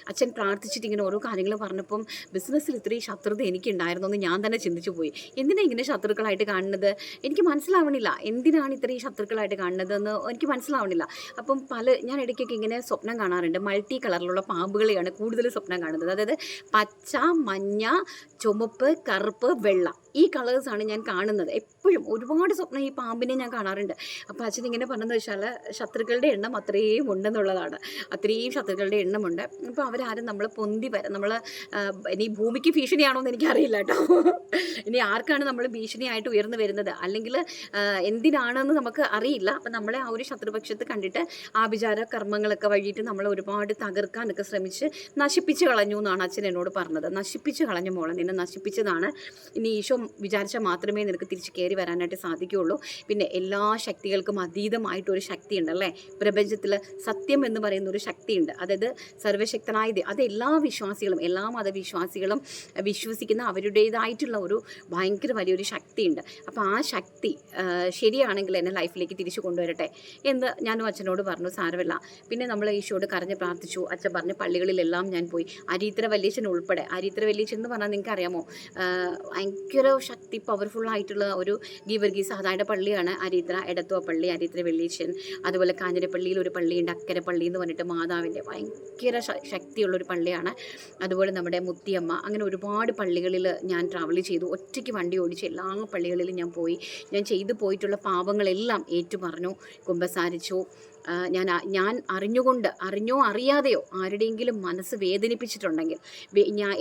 അച്ഛൻ പ്രാർത്ഥിച്ചിട്ട് ഇങ്ങനെ ഓരോ കാര്യങ്ങൾ പറഞ്ഞപ്പം ബിസിനസ്സിൽ ഇത്രയും ശത്രുത എനിക്കുണ്ടായിരുന്നു എന്ന് ഞാൻ തന്നെ ചിന്തിച്ചു പോയി. എന്തിനാണ് ഇങ്ങനെ ശത്രുക്കളായിട്ട് കാണുന്നത്? എനിക്ക് മനസ്സിലാവണില്ല, എന്തിനാണ് ഇത്രയും ശത്രുക്കളായിട്ട് കാണുന്നതെന്ന് എനിക്ക് മനസ്സിലാവണില്ല. അപ്പം ഞാൻ ഇടയ്ക്കൊക്കെ ഇങ്ങനെ സ്വപ്നം കാണാറുണ്ട്, മൾട്ടി കളറിലുള്ള പാമ്പുകളെയാണ് കൂടുതൽ സ്വപ്നം കാണുന്നത്. അതായത് പച്ച, മഞ്ഞ, ചുമപ്പ്, കറുപ്പ്, വെള്ള, ഈ കളേഴ്സാണ് ഞാൻ കാണുന്നത്. എപ്പോഴും ഒരുപാട് സ്വപ്നം ഈ പാമ്പിനെ ഞാൻ കാണാറുണ്ട്. അപ്പോൾ അച്ഛൻ ഇങ്ങനെ പറഞ്ഞതെന്ന് വെച്ചാൽ ശത്രുക്കളുടെ എണ്ണം അത്രയും ഉണ്ടെന്നുള്ളതാണ്, അത്രയും ശത്രുക്കളുടെ എണ്ണമുണ്ട്. അപ്പോൾ അവരാരും നമ്മൾ നമ്മൾ ഇനി ഭൂമിക്ക് ഭീഷണിയാണോ എന്ന് എനിക്കറിയില്ല കേട്ടോ. ഇനി ആർക്കാണ് നമ്മൾ ഭീഷണിയായിട്ട് ഉയർന്നു വരുന്നത്, അല്ലെങ്കിൽ എന്തിനാണെന്ന് നമുക്ക് അറിയില്ല. അപ്പം നമ്മളെ ആ ഒരു ശത്രുപക്ഷത്ത് കണ്ടിട്ട് ആഭിചാര കർമ്മങ്ങളൊക്കെ വഴിയിട്ട് നമ്മൾ ഒരുപാട് തകർക്കാനൊക്കെ ശ്രമിച്ച് നശിപ്പിച്ച് കളഞ്ഞു എന്നാണ് അച്ഛൻ എന്നോട് പറഞ്ഞത്. നശിപ്പിച്ച് കളഞ്ഞ മോളെ, നിന്നെ നശിപ്പിച്ചതാണ്. ഇനി ഈശോ വിചാരിച്ചാൽ മാത്രമേ നിനക്ക് തിരിച്ച് കയറി വരാനായിട്ട് സാധിക്കുകയുള്ളൂ. പിന്നെ എല്ലാ ശക്തികൾക്കും അതീതമായിട്ടൊരു ശക്തിയുണ്ടല്ലേ പ്രപഞ്ചത്തിൽ, സത്യം എന്ന് പറയുന്ന ഒരു ശക്തിയുണ്ട്. അതായത് സർവശക്തനായ അത് എല്ലാ വിശ്വാസികളും, എല്ലാ മതവിശ്വാസികളും വിശ്വസിക്കുന്ന അവരുടേതായിട്ടുള്ള ഒരു ഭയങ്കര വലിയൊരു ശക്തിയുണ്ട്. അപ്പോൾ ആ ശക്തി ശരിയാണെങ്കിൽ എന്നെ ലൈഫിലേക്ക് തിരിച്ചു കൊണ്ടുവരട്ടെ എന്ന് ഞാനും അച്ഛനോട് പറഞ്ഞു. സാരമില്ല. പിന്നെ നമ്മൾ ഈശോയോട് കരഞ്ഞ് പ്രാർത്ഥിച്ചു. അച്ഛൻ പറഞ്ഞ പള്ളികളിലെല്ലാം ഞാൻ പോയി. അരീത്തര വല്യച്ഛൻ ഉൾപ്പെടെ. അരീത്തര വല്യച്ഛൻ എന്ന് പറഞ്ഞാൽ നിങ്ങൾക്ക് അറിയാമോ, ഭയങ്കര ശക്തി പവർഫുള്ളായിട്ടുള്ള ഒരു ഗീവർഗീസ് സഹദായുടെ പള്ളിയാണ് അരീത്തര എടത്തുവ പള്ളി, അരീത്തര വല്യച്ഛൻ. അതുപോലെ കാഞ്ഞിരപ്പള്ളിയിൽ ഒരു പള്ളിയുണ്ട്, അക്കരെ പള്ളി എന്ന് പറഞ്ഞിട്ട് മാതാവിൻ്റെ ഭയങ്കര ശക്തിയുള്ളൊരു പള്ളിയാണ്. അതുപോലെ നമ്മുടെ മുത്തിയമ്മ, അങ്ങനെ ഒരുപാട് പള്ളികളിൽ ഞാൻ ട്രാവൽ ചെയ്തു. ഒറ്റയ്ക്ക് വണ്ടി ഓടിച്ച് എല്ലാ പള്ളികളിലും ഞാൻ പോയി. ഞാൻ ചെയ്തു പോയിട്ടുള്ള പാപങ്ങളെല്ലാം ഏറ്റുപറഞ്ഞു, കുമ്പസാരിച്ചു. ഞാൻ അറിഞ്ഞോ അറിയാതെയോ ആരുടെയെങ്കിലും മനസ്സ് വേദനിപ്പിച്ചിട്ടുണ്ടെങ്കിൽ,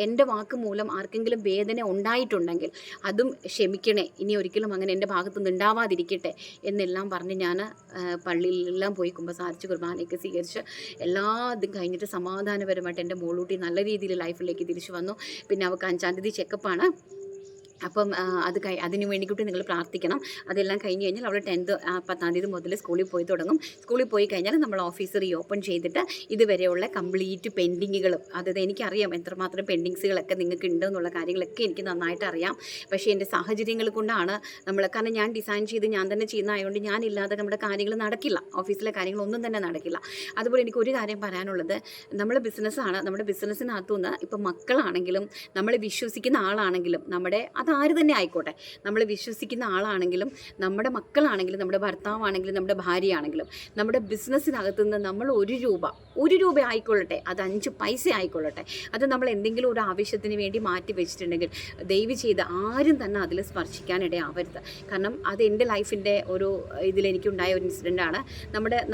എൻ്റെ വാക്ക് മൂലം ആർക്കെങ്കിലും വേദന ഉണ്ടായിട്ടുണ്ടെങ്കിൽ അതും ക്ഷമിക്കണേ, ഇനി ഒരിക്കലും അങ്ങനെ എൻ്റെ ഭാഗത്തുനിന്ന് ഉണ്ടാവാതിരിക്കട്ടെ എന്നെല്ലാം പറഞ്ഞ് ഞാൻ പള്ളിയിലെല്ലാം പോയി കുമ്പസാരിച്ച് കുർബാനയൊക്കെ സ്വീകരിച്ച് ഇതും കഴിഞ്ഞിട്ട് സമാധാനപരമായിട്ട് എൻ്റെ മോളൂട്ടി നല്ല രീതിയിൽ ലൈഫിലേക്ക് തിരിച്ചു വന്നു. പിന്നെ അവൾക്ക് 5-ാം തീയതി ചെക്കപ്പാണ്. അപ്പം അതിന് വേണ്ടിയിട്ട് നിങ്ങൾ പ്രാർത്ഥിക്കണം. അതെല്ലാം കഴിഞ്ഞ് കഴിഞ്ഞാൽ അവൾ 10th 10ാം തീയതി മുതൽ സ്കൂളിൽ പോയി തുടങ്ങും. സ്കൂളിൽ പോയി കഴിഞ്ഞാൽ നമ്മൾ ഓഫീസ് റീ ഓപ്പൺ ചെയ്തിട്ട് ഇതുവരെയുള്ള കംപ്ലീറ്റ് പെൻഡിങ്ങുകളും, അതായത് എനിക്കറിയാം എത്രമാത്രം പെൻഡിങ്സുകളൊക്കെ നിങ്ങൾക്ക് ഉണ്ടെന്നുള്ള കാര്യങ്ങളൊക്കെ എനിക്ക് നന്നായിട്ട് അറിയാം. പക്ഷേ എൻ്റെ സാഹചര്യങ്ങൾ കൊണ്ടാണ് കാരണം ഞാൻ ഡിസൈൻ ചെയ്ത് ഞാൻ തന്നെ ചെയ്യുന്നതായതുകൊണ്ട് ഞാനില്ലാതെ നമ്മുടെ കാര്യങ്ങൾ നടക്കില്ല, ഓഫീസിലെ കാര്യങ്ങളൊന്നും തന്നെ നടക്കില്ല. അതുപോലെ എനിക്കൊരു കാര്യം പറയാനുള്ളത്, നമ്മുടെ ബിസിനസ്സാണ്. നമ്മുടെ ബിസിനസ്സിനകത്തുനിന്ന് ഇപ്പം മക്കളാണെങ്കിലും നമ്മൾ വിശ്വസിക്കുന്ന ആളാണെങ്കിലും അതാര് തന്നെ ആയിക്കോട്ടെ, നമ്മൾ വിശ്വസിക്കുന്ന ആളാണെങ്കിലും നമ്മുടെ മക്കളാണെങ്കിലും നമ്മുടെ ഭർത്താവാണെങ്കിലും നമ്മുടെ ഭാര്യയാണെങ്കിലും നമ്മുടെ ബിസിനസ്സിനകത്തു നിന്ന് നമ്മൾ ഒരു രൂപ ആയിക്കൊള്ളട്ടെ, അത് 5 പൈസ ആയിക്കൊള്ളട്ടെ, അത് നമ്മൾ എന്തെങ്കിലും ഒരു ആവശ്യത്തിന് വേണ്ടി മാറ്റി വെച്ചിട്ടുണ്ടെങ്കിൽ ദയവ് ചെയ്ത് ആരും തന്നെ അതിൽ സ്പർശിക്കാനിടയാവരുത്. കാരണം അത് എൻ്റെ ലൈഫിൻ്റെ ഒരു ഇതിലെനിക്കുണ്ടായ ഒരു ഇൻസിഡൻ്റാണ്.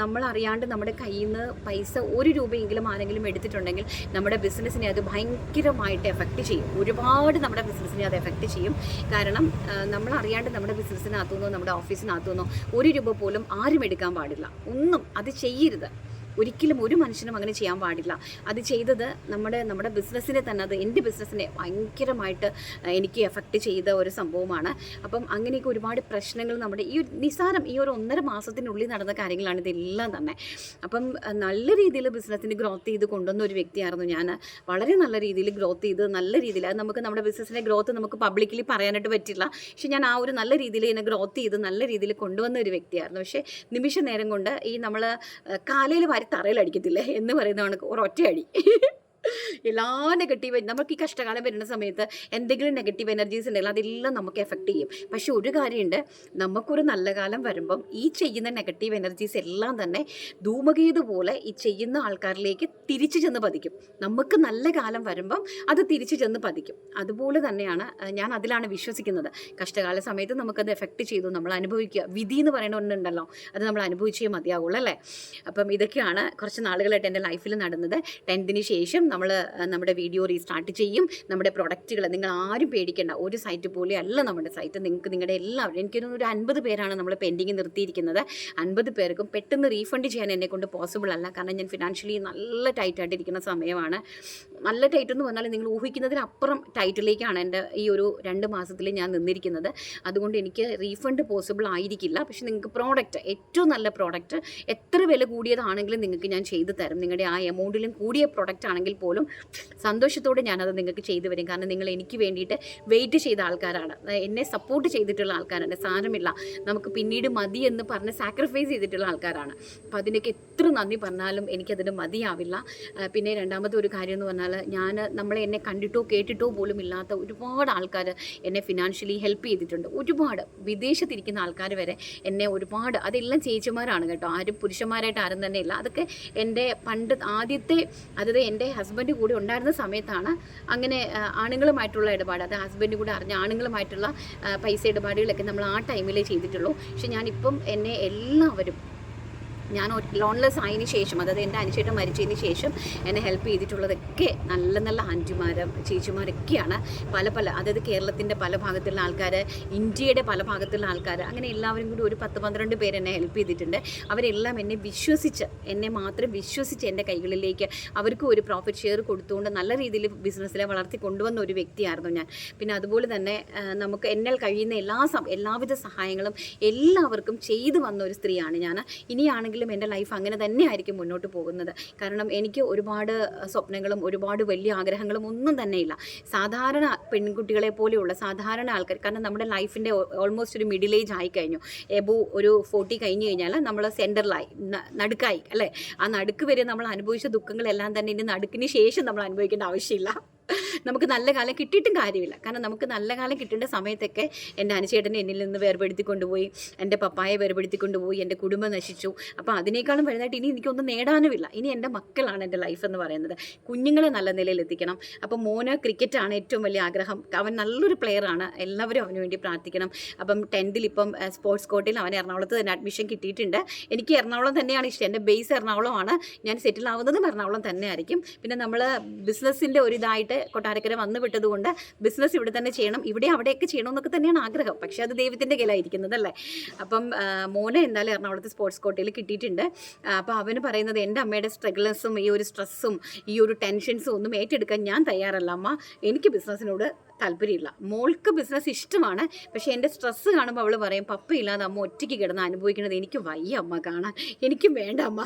നമ്മളറിയാണ്ട് നമ്മുടെ കയ്യിൽ നിന്ന് പൈസ 1 രൂപയെങ്കിലും ആരെങ്കിലും എടുത്തിട്ടുണ്ടെങ്കിൽ നമ്മുടെ ബിസിനസ്സിനെ അത് ഭയങ്കരമായിട്ട് എഫക്റ്റ് ചെയ്യും. ഒരുപാട് നമ്മുടെ ബിസിനസ്സിനെ അത് എഫക്റ്റ് ചെയ്യും. കാരണം നമ്മളറിയാണ്ട് നമ്മുടെ ബിസിനസ്സിനകത്തുനിന്നോ നമ്മുടെ ഓഫീസിനകത്തുനിന്നോ 1 രൂപ പോലും ആരും എടുക്കാൻ പാടില്ല. ഒന്നും അത് ചെയ്യരുത്. ഒരിക്കലും ഒരു മനുഷ്യനും അങ്ങനെ ചെയ്യാൻ പാടില്ല. അത് ചെയ്തത് നമ്മുടെ ബിസിനസ്സിനെ തന്നെ, അത് എൻ്റെ ബിസിനസ്സിനെ ഭയങ്കരമായിട്ട് എനിക്ക് എഫക്റ്റ് ചെയ്ത ഒരു സംഭവമാണ്. അപ്പം അങ്ങനെയൊക്കെ ഒരുപാട് പ്രശ്നങ്ങൾ നമ്മുടെ ഈ ഒരു 1.5 മാസത്തിനുള്ളിൽ നടന്ന കാര്യങ്ങളാണ് ഇതെല്ലാം തന്നെ. അപ്പം നല്ല രീതിയിൽ ബിസിനസ്സിന് ഗ്രോത്ത് ചെയ്ത് കൊണ്ടുവന്ന ഒരു വ്യക്തിയായിരുന്നു ഞാൻ. വളരെ നല്ല രീതിയിൽ ഗ്രോത്ത് ചെയ്ത് നല്ല രീതിയിൽ, അത് നമുക്ക് നമ്മുടെ ബിസിനസ്സിൻ്റെ ഗ്രോത്ത് നമുക്ക് പബ്ലിക്കലി പറയാനായിട്ട് പറ്റില്ല. പക്ഷേ ഞാൻ ആ ഒരു നല്ല രീതിയിൽ ഇതിനെ ഗ്രോത്ത് ചെയ്ത് നല്ല രീതിയിൽ കൊണ്ടുവന്ന ഒരു വ്യക്തിയായിരുന്നു. പക്ഷേ നിമിഷ നേരം കൊണ്ട് നമ്മൾ കാലയിൽ തറയിലടിക്കത്തില്ലേ എന്ന് പറയുന്നതാണ് ഒരൊറ്റയടി. എല്ലാ നെഗറ്റീവ്, നമുക്ക് ഈ കഷ്ടകാലം വരുന്ന സമയത്ത് എന്തെങ്കിലും നെഗറ്റീവ് എനർജീസ് ഉണ്ടെങ്കിൽ അതെല്ലാം നമുക്ക് എഫക്റ്റ് ചെയ്യും. പക്ഷെ ഒരു കാര്യമുണ്ട്, നമുക്കൊരു നല്ല കാലം വരുമ്പം ഈ ചെയ്യുന്ന നെഗറ്റീവ് എനർജീസ് എല്ലാം തന്നെ ധൂമകേതു പോലെ ഈ ചെയ്യുന്ന ആൾക്കാരിലേക്ക് തിരിച്ചു ചെന്ന് പതിക്കും. നമുക്ക് നല്ല കാലം വരുമ്പം അത് തിരിച്ചു ചെന്ന് പതിക്കും. അതുപോലെ തന്നെയാണ് ഞാൻ അതിലാണ് വിശ്വസിക്കുന്നത്. കഷ്ടകാല സമയത്ത് നമുക്കത് എഫക്റ്റ് ചെയ്തു, നമ്മൾ അനുഭവിക്കുക. വിധി എന്ന് പറയുന്ന ഒന്നുണ്ടല്ലോ, അത് നമ്മൾ അനുഭവിച്ചേ മതിയാവുള്ളൂ അല്ലേ. അപ്പം ഇതൊക്കെയാണ് കുറച്ച് നാളുകളായിട്ട് എൻ്റെ ലൈഫിൽ നടന്നത്. 10th ശേഷം നമ്മൾ നമ്മുടെ വീഡിയോ റീസ്റ്റാർട്ട് ചെയ്യും. നമ്മുടെ പ്രൊഡക്റ്റുകൾ നിങ്ങൾ ആരും പേടിക്കേണ്ട, ഒരു സൈറ്റ് പോലെ അല്ല നമ്മുടെ സൈറ്റ്. നിങ്ങൾക്ക് നിങ്ങളുടെ എല്ലാവരും, എനിക്കൊരു 50 പേരാണ് നമ്മൾ പെൻഡിങ് നിർത്തിയിരിക്കുന്നത്. 50 പേർക്കും പെട്ടെന്ന് റീഫണ്ട് ചെയ്യാൻ എന്നെക്കൊണ്ട് പോസിബിൾ അല്ല. കാരണം ഞാൻ ഫിനാൻഷ്യലി നല്ല ടൈറ്റായിട്ടിരിക്കുന്ന സമയമാണ്. നല്ല ടൈറ്റ് എന്ന് പറഞ്ഞാൽ നിങ്ങൾ ഊഹിക്കുന്നതിനപ്പുറം ടൈറ്റിലേക്കാണ് എൻ്റെ ഈ ഒരു 2 മാസത്തിൽ ഞാൻ നിന്നിരിക്കുന്നത്. അതുകൊണ്ട് എനിക്ക് റീഫണ്ട് പോസിബിൾ ആയിരിക്കില്ല. പക്ഷേ നിങ്ങൾക്ക് പ്രോഡക്റ്റ്, ഏറ്റവും നല്ല പ്രോഡക്റ്റ്, എത്ര വില കൂടിയതാണെങ്കിലും നിങ്ങൾക്ക് ഞാൻ ചെയ്തു തരും. നിങ്ങളുടെ ആ എമൗണ്ടിലും കൂടിയ പ്രോഡക്റ്റ് ആണെങ്കിൽ പോലും സന്തോഷത്തോടെ ഞാനത് നിങ്ങൾക്ക് ചെയ്തു വരും. കാരണം നിങ്ങൾ എനിക്ക് വേണ്ടിയിട്ട് വെയിറ്റ് ചെയ്ത ആൾക്കാരാണ്, എന്നെ സപ്പോർട്ട് ചെയ്തിട്ടുള്ള ആൾക്കാരാണ്. സാരമില്ല, നമുക്ക് പിന്നീട് മതി എന്ന് പറഞ്ഞ് സാക്രിഫൈസ് ചെയ്തിട്ടുള്ള ആൾക്കാരാണ്. അപ്പോൾ അതിനൊക്കെ എത്ര നന്ദി പറഞ്ഞാലും എനിക്കതിന് മതിയാവില്ല. പിന്നെ രണ്ടാമത്തെ ഒരു കാര്യം എന്ന് പറഞ്ഞാൽ, എന്നെ കണ്ടിട്ടോ കേട്ടിട്ടോ പോലും ഇല്ലാത്ത ഒരുപാട് ആൾക്കാർ എന്നെ ഫിനാൻഷ്യലി ഹെൽപ്പ് ചെയ്തിട്ടുണ്ട്. ഒരുപാട് വിദേശത്തിരിക്കുന്ന ആൾക്കാർ വരെ എന്നെ ഒരുപാട്, അതെല്ലാം ചേച്ചിമാരാണ് കേട്ടോ, ആരും പുരുഷന്മാരായിട്ട് ആരും തന്നെ ഇല്ല. അതൊക്കെ എൻ്റെ ആദ്യത്തെ, അതായത് എൻ്റെ ഹസ്ബൻഡ് കൂടി ഉണ്ടായിരുന്ന സമയത്താണ് അങ്ങനെ ആണുങ്ങളുമായിട്ടുള്ള ഇടപാട്, അത് ഹസ്ബൻഡ് കൂടെ അറിഞ്ഞ ആണുങ്ങളുമായിട്ടുള്ള പൈസ ഇടപാടുകളൊക്കെ നമ്മൾ ആ ടൈമിലേ ചെയ്തിട്ടുള്ളൂ. പക്ഷെ ഞാനിപ്പം എന്നെ എല്ലാവരും, ഞാൻ ലോൺലെസ് ആയതിന് ശേഷം, അതായത് എൻ്റെ അനുചേട്ടൻ മരിച്ചതിന് ശേഷം എന്നെ ഹെൽപ്പ് ചെയ്തിട്ടുള്ളതൊക്കെ നല്ല നല്ല ആൻറ്റിമാരും ചേച്ചിമാരൊക്കെയാണ്. അതായത് കേരളത്തിൻ്റെ പല ഭാഗത്തുള്ള ആൾക്കാർ, ഇന്ത്യയുടെ പല ഭാഗത്തുള്ള ആൾക്കാർ, അങ്ങനെ എല്ലാവരും കൂടി ഒരു 10-12 പേര് എന്നെ ഹെൽപ്പ് ചെയ്തിട്ടുണ്ട്. അവരെല്ലാം എന്നെ മാത്രം വിശ്വസിച്ച് എൻ്റെ കൈകളിലേക്ക് അവർക്ക് ഒരു പ്രോഫിറ്റ് ഷെയർ കൊടുത്തുകൊണ്ട് നല്ല രീതിയിൽ ബിസിനസ്സിലെ വളർത്തി കൊണ്ടുവന്ന ഒരു വ്യക്തിയായിരുന്നു ഞാൻ. പിന്നെ അതുപോലെ തന്നെ നമുക്ക് എന്നാൽ കഴിയുന്ന എല്ലാവിധ സഹായങ്ങളും എല്ലാവർക്കും ചെയ്തു വന്ന ഒരു സ്ത്രീയാണ് ഞാൻ. ഇനിയാണെങ്കിൽ എൻ്റെ ലൈഫ് അങ്ങനെ തന്നെ ആയിരിക്കും മുന്നോട്ട് പോകുന്നത്. കാരണം എനിക്ക് ഒരുപാട് സ്വപ്നങ്ങളും ഒരുപാട് വലിയ ആഗ്രഹങ്ങളും ഒന്നും തന്നെയില്ല. സാധാരണ പെൺകുട്ടികളെ പോലെയുള്ള സാധാരണ ആൾക്കാർ, കാരണം നമ്മുടെ ലൈഫിൻ്റെ ഓൾമോസ്റ്റ് ഒരു മിഡിൽ ഏജ് ആയി കഴിഞ്ഞു. എബോ ഒരു 40 കഴിഞ്ഞ് കഴിഞ്ഞാൽ നമ്മൾ സെൻറ്ററിലായി, നടുക്കായി അല്ലേ. ആ നടുക്ക് വരെ നമ്മൾ അനുഭവിച്ച ദുഃഖങ്ങളെല്ലാം തന്നെ ഇനി നടുക്കിന് ശേഷം നമ്മൾ അനുഭവിക്കേണ്ട ആവശ്യമില്ല. നമുക്ക് നല്ല കാലം കിട്ടിയിട്ടും കാര്യമില്ല. കാരണം നമുക്ക് നല്ല കാലം കിട്ടേണ്ട സമയത്തൊക്കെ എൻ്റെ അനുചേട്ടനെ എന്നിൽ നിന്ന് വേർപെടുത്തി കൊണ്ടുപോയി, എൻ്റെ പപ്പായെ വേർപെടുത്തി കൊണ്ടുപോയി, എൻ്റെ കുടുംബം നശിച്ചു. അപ്പോൾ അതിനേക്കാളും വലുതായിട്ട് ഇനി എനിക്കൊന്നും നേടാനുമില്ല. ഇനി എൻ്റെ മക്കളാണ് എൻ്റെ ലൈഫ് എന്ന് പറയുന്നത്. കുഞ്ഞുങ്ങളെ നല്ല നിലയിൽ എത്തിക്കണം. അപ്പോൾ മോന് ക്രിക്കറ്റാണ് ഏറ്റവും വലിയ ആഗ്രഹം. അവൻ നല്ലൊരു പ്ലെയറാണ്. എല്ലാവരും അവന് വേണ്ടി പ്രാർത്ഥിക്കണം. അപ്പം 10th ഇപ്പം സ്പോർട്സ് കോട്ടയിൽ അവൻ എറണാകുളത്ത് തന്നെ അഡ്മിഷൻ കിട്ടിയിട്ടുണ്ട്. എനിക്ക് എറണാകുളം തന്നെയാണ് ഇഷ്ടം. എൻ്റെ ബേസ് എറണാകുളമാണ്. ഞാൻ സെറ്റിൽ ആവുന്നതും എറണാകുളം തന്നെ ആയിരിക്കും. പിന്നെ നമ്മൾ ബിസിനസ്സിൻ്റെ ഒരു ഇതായിട്ട് കൊട്ടാരക്കര വന്നു വിട്ടതുകൊണ്ട് ബിസിനസ് ഇവിടെ തന്നെ ചെയ്യണം, ഇവിടെ അവിടെയൊക്കെ ചെയ്യണമെന്നൊക്കെ തന്നെയാണ് ആഗ്രഹം. പക്ഷേ അത് ദൈവത്തിൻ്റെ കയ്യിലായിരിക്കുന്നതല്ലേ. അപ്പം മോനെ എന്തായാലും എറണാകുളത്ത് സ്പോർട്സ് കോട്ടയിൽ കിട്ടിയിട്ടുണ്ട്. അപ്പോൾ അവന് പറയുന്നത്, എൻ്റെ അമ്മയുടെ സ്ട്രഗിൾസും ഈ ഒരു സ്ട്രെസ്സും ഈ ഒരു ടെൻഷൻസും ഒന്നും ഏറ്റെടുക്കാൻ ഞാൻ തയ്യാറല്ല അമ്മ, എനിക്ക് ബിസിനസ്സിനോട് താല്പര്യമില്ല. മോൾക്ക് ബിസിനസ് ഇഷ്ടമാണ്. പക്ഷേ എൻ്റെ സ്ട്രെസ്സ് കാണുമ്പോൾ അവൾ പറയും, പപ്പയില്ലാതെ അമ്മ ഒറ്റയ്ക്ക് കിടന്ന് അനുഭവിക്കുന്നത് എനിക്ക് വയ്യ അമ്മ കാണാൻ, എനിക്കും വേണ്ട അമ്മ,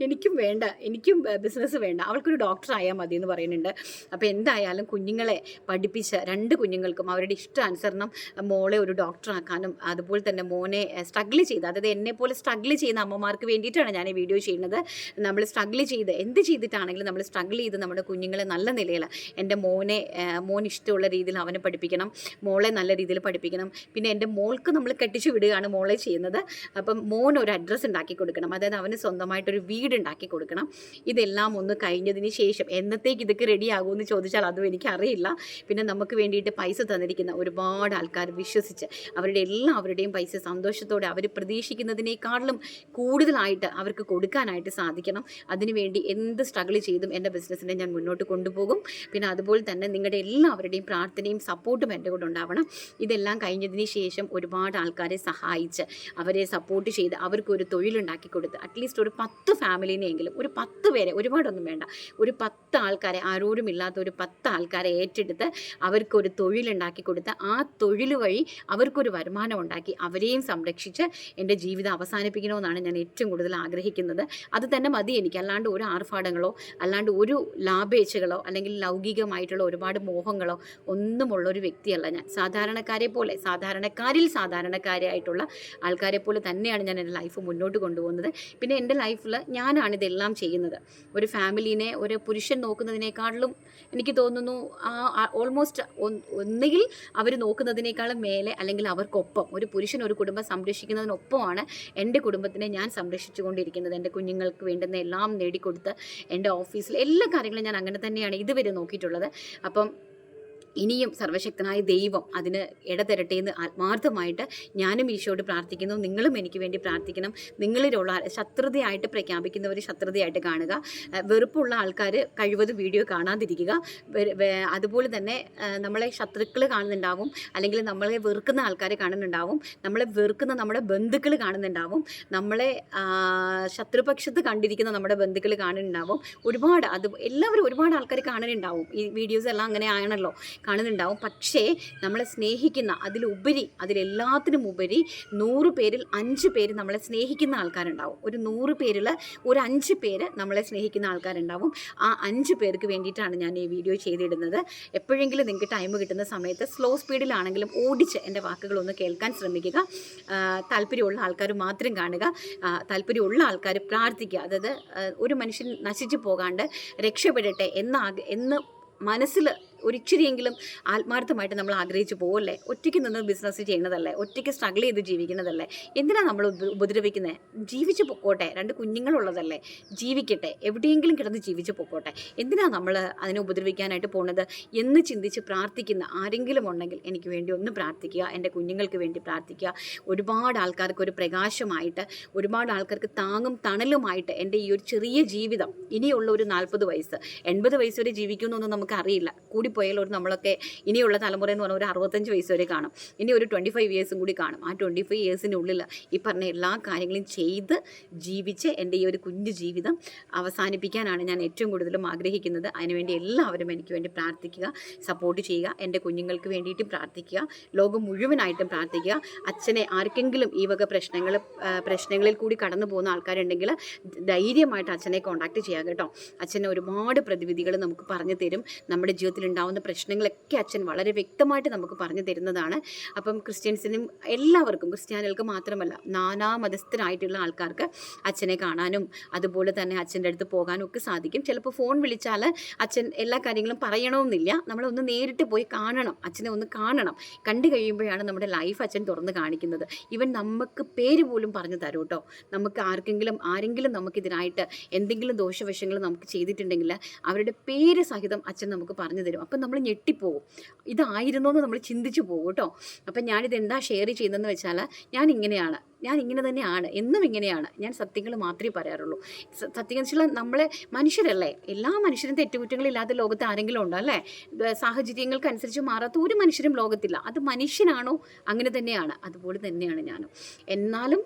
എനിക്കും വേണ്ട, എനിക്കും ബിസിനസ് വേണ്ട, അവൾക്കൊരു ഡോക്ടർ ആയാൽ മതി എന്ന് പറയുന്നുണ്ട്. അപ്പോൾ എന്തായാലും കുഞ്ഞുങ്ങളെ പഠിപ്പിച്ച് 2 കുഞ്ഞുങ്ങൾക്കും അവരുടെ ഇഷ്ടാനുസരണം മോളെ ഒരു ഡോക്ടറാക്കാനും അതുപോലെ തന്നെ മോനെ സ്ട്രഗിൾ ചെയ്ത്, അതായത് എന്നെപ്പോലെ സ്ട്രഗിൾ ചെയ്യുന്ന അമ്മമാർക്ക് വേണ്ടിയിട്ടാണ് ഞാൻ ഈ വീഡിയോ ചെയ്യുന്നത്. നമ്മൾ സ്ട്രഗിൾ ചെയ്ത് എന്ത് ചെയ്തിട്ടാണെങ്കിലും നമ്മൾ സ്ട്രഗിൾ ചെയ്ത് നമ്മുടെ കുഞ്ഞുങ്ങളെ നല്ല നിലയിൽ, എൻ്റെ മോൻ ഇഷ്ടമുള്ള രീതിയിൽ അവനെ പഠിപ്പിക്കണം, മോളെ നല്ല രീതിയിൽ പഠിപ്പിക്കണം. പിന്നെ എൻ്റെ മോൾക്ക് നമ്മൾ കെട്ടിച്ചു വിടുകയാണ് മോളെ ചെയ്യുന്നത്. അപ്പം മോൻ ഒരു അഡ്രസ്സ് ഉണ്ടാക്കി കൊടുക്കണം, അതായത് അവന് സ്വന്തമായിട്ടൊരു വീട് ഉണ്ടാക്കി കൊടുക്കണം. ഇതെല്ലാം ഒന്ന് കഴിഞ്ഞതിന് ശേഷം എന്നത്തേക്ക് ഇതൊക്കെ റെഡി ആകുമെന്ന് ചോദിച്ചാൽ അതും എനിക്കറിയില്ല. പിന്നെ നമുക്ക് വേണ്ടിയിട്ട് പൈസ തന്നിരിക്കുന്ന ഒരുപാട് ആൾക്കാർ വിശ്വസിച്ച് എല്ലാവരുടെയും പൈസ സന്തോഷത്തോടെ അവർ പ്രതീക്ഷിക്കുന്നതിനേക്കാളും കൂടുതലായിട്ട് അവർക്ക് കൊടുക്കാനായിട്ട് സാധിക്കണം. അതിനുവേണ്ടി എന്ത് സ്ട്രഗിൾ ചെയ്തും എൻ്റെ ബിസിനസ്സിനെ ഞാൻ മുന്നോട്ട് കൊണ്ടുപോകും. പിന്നെ അതുപോലെ തന്നെ നിങ്ങളുടെ എല്ലാവരുടെയും പ്രാർത്ഥനയും സപ്പോർട്ടും എൻ്റെ കൂടെ ഉണ്ടാവണം. ഇതെല്ലാം കഴിഞ്ഞതിന് ശേഷം ഒരുപാട് ആൾക്കാരെ സഹായിച്ച് അവരെ സപ്പോർട്ട് ചെയ്ത് അവർക്കൊരു തൊഴിലുണ്ടാക്കി കൊടുത്ത് അറ്റ്ലീസ്റ്റ് ഒരു 10 ഫാമിലിനെയെങ്കിലും, ഒരു 10 പേരെ, ഒരുപാടൊന്നും വേണ്ട, ഒരു 10 ആൾക്കാരെ, ആരോരുമില്ലാത്ത ഒരു 10 ആൾക്കാരെ ഏറ്റെടുത്ത് അവർക്കൊരു തൊഴിലുണ്ടാക്കി കൊടുത്ത് ആ തൊഴിൽ വഴി അവർക്കൊരു വരുമാനം ഉണ്ടാക്കി അവരെയും സംരക്ഷിച്ച് എൻ്റെ ജീവിതം അവസാനിപ്പിക്കണമെന്നാണ് ഞാൻ ഏറ്റവും കൂടുതൽ ആഗ്രഹിക്കുന്നത്. അത് തന്നെ മതി എനിക്ക്. അല്ലാണ്ട് ഒരു ആർഭാടങ്ങളോ അല്ലാണ്ട് ഒരു ലാഭേച്ഛകളോ അല്ലെങ്കിൽ ലൗകികമായിട്ടുള്ള ഒരുപാട് മോഹങ്ങളോ ഒന്നുമുള്ളൊരു വ്യക്തിയല്ല ഞാൻ. സാധാരണക്കാരിൽ സാധാരണക്കാരായിട്ടുള്ള ആൾക്കാരെ പോലെ തന്നെയാണ് ഞാൻ എൻ്റെ ലൈഫ് മുന്നോട്ട് കൊണ്ടുപോകുന്നത്. പിന്നെ എൻ്റെ ലൈഫിൽ ഞാനാണിതെല്ലാം ചെയ്യുന്നത്. ഒരു ഫാമിലീനെ ഒരു പുരുഷൻ നോക്കുന്നതിനേക്കാളും എനിക്ക് തോന്നുന്നു ഓൾമോസ്റ്റ് ഒന്നുകിൽ അവർ നോക്കുന്നതിനേക്കാളും മേലെ അല്ലെങ്കിൽ അവർക്കൊപ്പം ഒരു പുരുഷൻ ഒരു കുടുംബം സംരക്ഷിക്കുന്നതിനൊപ്പമാണ് എൻ്റെ കുടുംബത്തിനെ ഞാൻ സംരക്ഷിച്ചു കൊണ്ടിരിക്കുന്നത്. എൻ്റെ കുഞ്ഞുങ്ങൾക്ക് വേണ്ടുന്ന എല്ലാം നേടിക്കൊടുത്ത് എൻ്റെ ഓഫീസിൽ എല്ലാ കാര്യങ്ങളും ഞാൻ അങ്ങനെ തന്നെയാണ് ഇതുവരെ നോക്കിയിട്ടുള്ളത്. അപ്പം ഇനിയും സർവശക്തനായ ദൈവം അതിന് ഇടതരട്ടെ എന്ന് ആത്മാർത്ഥമായിട്ട് ഞാനും ഈശോയോട് പ്രാർത്ഥിക്കുന്നു. നിങ്ങളും എനിക്ക് വേണ്ടി പ്രാർത്ഥിക്കണം. നിങ്ങളിലുള്ള ശത്രുതയായിട്ട് പ്രഖ്യാപിക്കുന്നവർ ശത്രുതയായിട്ട് കാണുക. വെറുപ്പുള്ള ആൾക്കാർ കഴിവതും വീഡിയോ കാണാതിരിക്കുക. അതുപോലെ തന്നെ നമ്മളെ ശത്രുക്കൾ കാണുന്നുണ്ടാവും, അല്ലെങ്കിൽ നമ്മളെ വെറുക്കുന്ന ആൾക്കാരെ കാണുന്നുണ്ടാവും, നമ്മളെ വെറുക്കുന്ന നമ്മുടെ ബന്ധുക്കൾ കാണുന്നുണ്ടാവും, നമ്മളെ ശത്രുപക്ഷത്ത് കണ്ടിരിക്കുന്ന നമ്മുടെ ബന്ധുക്കൾ കാണുന്നുണ്ടാവും. എല്ലാവരും ഒരുപാട് ആൾക്കാർ കാണുന്നുണ്ടാവും. ഈ വീഡിയോസ് എല്ലാം അങ്ങനെ ആണല്ലോ, കാണുന്നുണ്ടാവും. പക്ഷേ നമ്മളെ സ്നേഹിക്കുന്ന അതിലെല്ലാത്തിനും ഉപരി 100 പേരിൽ 5 പേര് നമ്മളെ സ്നേഹിക്കുന്ന ആൾക്കാരുണ്ടാവും. ഒരു 100 പേരിൽ ഒരു 5 പേര് നമ്മളെ സ്നേഹിക്കുന്ന ആൾക്കാരുണ്ടാവും. ആ 5 പേർക്ക് വേണ്ടിയിട്ടാണ് ഞാൻ ഈ വീഡിയോ ചെയ്തിടുന്നത്. എപ്പോഴെങ്കിലും നിങ്ങൾക്ക് ടൈം കിട്ടുന്ന സമയത്ത് സ്ലോ സ്പീഡിലാണെങ്കിലും ഓടിച്ച് എൻ്റെ വാക്കുകളൊന്ന് കേൾക്കാൻ ശ്രമിക്കുക. താല്പര്യമുള്ള ആൾക്കാർ മാത്രം കാണുക. താല്പര്യമുള്ള ആൾക്കാർ പ്രാർത്ഥിക്കുക. അതായത് ഒരു മനുഷ്യൻ നശിച്ചു പോകാണ്ട് രക്ഷപ്പെടട്ടെ എന്ന് മനസ്സിൽ ഒരിച്ചിരിയെങ്കിലും ആത്മാർത്ഥമായിട്ട് നമ്മൾ ആഗ്രഹിച്ചു പോകല്ലേ. ഒറ്റയ്ക്ക് നിന്ന് ബിസിനസ് ചെയ്യുന്നതല്ലേ, ഒറ്റയ്ക്ക് സ്ട്രഗിൾ ചെയ്ത് ജീവിക്കുന്നതല്ലേ, എന്തിനാണ് നമ്മൾ ഉപദ്രവിക്കുന്നത്? ജീവിച്ചു പൊക്കോട്ടെ, 2 കുഞ്ഞുങ്ങളുള്ളതല്ലേ, ജീവിക്കട്ടെ, എവിടെയെങ്കിലും കിടന്ന് ജീവിച്ചു പൊക്കോട്ടെ, എന്തിനാണ് നമ്മൾ അതിനെ ഉപദ്രവിക്കാനായിട്ട് പോകുന്നത് എന്ന് ചിന്തിച്ച് പ്രാർത്ഥിക്കുന്ന ആരെങ്കിലും ഉണ്ടെങ്കിൽ എനിക്ക് വേണ്ടി ഒന്ന് പ്രാർത്ഥിക്കുക. എൻ്റെ കുഞ്ഞുങ്ങൾക്ക് വേണ്ടി പ്രാർത്ഥിക്കുക. ഒരുപാട് ആൾക്കാർക്ക് ഒരു പ്രകാശമായിട്ട്, ഒരുപാട് ആൾക്കാർക്ക് താങ്ങും തണലുമായിട്ട് എൻ്റെ ഈ ഒരു ചെറിയ ജീവിതം, ഇനിയുള്ള ഒരു 40 വയസ്സ് 80 വയസ്സ് വരെ ജീവിക്കുമെന്നൊന്നും നമുക്കറിയില്ല. കൂടിപ്പോയാൽ നമ്മളൊക്കെ ഇനിയുള്ള തലമുറ എന്ന് പറഞ്ഞാൽ ഒരു 65 വയസ്സ് വരെ കാണും. ഇനി ഒരു 25 ഇയേഴ്സും കൂടി കാണും. ആ 25 ഇയേഴ്സിനുള്ളിൽ ഈ പറഞ്ഞ എല്ലാ കാര്യങ്ങളും ചെയ്ത് ജീവിച്ച് എൻ്റെ ഈ ഒരു കുഞ്ഞു ജീവിതം അവസാനിപ്പിക്കാനാണ് ഞാൻ ഏറ്റവും കൂടുതലും ആഗ്രഹിക്കുന്നത്. അതിനുവേണ്ടി എല്ലാവരും എനിക്ക് വേണ്ടി പ്രാർത്ഥിക്കുക, സപ്പോർട്ട് ചെയ്യുക. എൻ്റെ കുഞ്ഞുങ്ങൾക്ക് വേണ്ടിയിട്ടും പ്രാർത്ഥിക്കുക. ലോകം മുഴുവനായിട്ടും പ്രാർത്ഥിക്കുക. അച്ഛനെ ആർക്കെങ്കിലും ഈ വക പ്രശ്നങ്ങളിൽ കൂടി കടന്നു പോകുന്ന ആൾക്കാരുണ്ടെങ്കിൽ ധൈര്യമായിട്ട് അച്ഛനെ കോൺടാക്റ്റ് ചെയ്യുക കേട്ടോ. അച്ഛന് ഒരുപാട് പ്രതിവിധികൾ നമുക്ക് പറഞ്ഞു തരും. നമ്മുടെ ജീവിതത്തിൽ ഉണ്ടാകുന്ന പ്രശ്നങ്ങളൊക്കെ അച്ഛൻ വളരെ വ്യക്തമായിട്ട് നമുക്ക് പറഞ്ഞു തരുന്നതാണ്. അപ്പം ക്രിസ്ത്യൻസിനും എല്ലാവർക്കും, ക്രിസ്ത്യാനികൾക്ക് മാത്രമല്ല നാനാ മതസ്ഥരായിട്ടുള്ള ആൾക്കാർക്ക് അച്ഛനെ കാണാനും അതുപോലെ തന്നെ അച്ഛൻ്റെ അടുത്ത് പോകാനും ഒക്കെ സാധിക്കും. ചിലപ്പോൾ ഫോൺ വിളിച്ചാൽ അച്ഛൻ എല്ലാ കാര്യങ്ങളും പറയണമെന്നില്ല. നമ്മളൊന്ന് നേരിട്ട് പോയി കാണണം, അച്ഛനെ ഒന്ന് കാണണം. കണ്ടു കഴിയുമ്പോഴാണ് നമ്മുടെ ലൈഫ് അച്ഛൻ തുറന്ന് കാണിക്കുന്നത്. ഇവൻ നമുക്ക് പേര് പോലും പറഞ്ഞു തരും കേട്ടോ. നമുക്ക് ആരെങ്കിലും നമുക്കിതിനായിട്ട് എന്തെങ്കിലും ദോഷവശങ്ങൾ നമുക്ക് ചെയ്തിട്ടുണ്ടെങ്കിൽ അവരുടെ പേര് സഹിതം അച്ഛൻ നമുക്ക് പറഞ്ഞു തരും. അപ്പം നമ്മൾ ഞെട്ടിപ്പോകും, ഇതായിരുന്നോ എന്ന് നമ്മൾ ചിന്തിച്ചു പോകും കേട്ടോ. അപ്പം ഞാനിത് എന്താ ഷെയർ ചെയ്യുന്നതെന്ന് വെച്ചാൽ, ഞാൻ ഇങ്ങനെയാണ് ഞാൻ ഇങ്ങനെ തന്നെയാണ്, എന്നും ഇങ്ങനെയാണ്. ഞാൻ സത്യങ്ങൾ മാത്രമേ പറയാറുള്ളൂ. സത്യം വെച്ചാൽ നമ്മളെ മനുഷ്യരല്ലേ, എല്ലാ മനുഷ്യരും തെറ്റുകുറ്റങ്ങളില്ലാത്ത ലോകത്ത് ആരെങ്കിലും ഉണ്ടോ അല്ലേ? സാഹചര്യങ്ങൾക്കനുസരിച്ച് മാറാത്ത ഒരു മനുഷ്യരും ലോകത്തില്ല. അത് മനുഷ്യനാണോ അങ്ങനെ തന്നെയാണ്, അതുപോലെ തന്നെയാണ് ഞാനും. എന്നാലും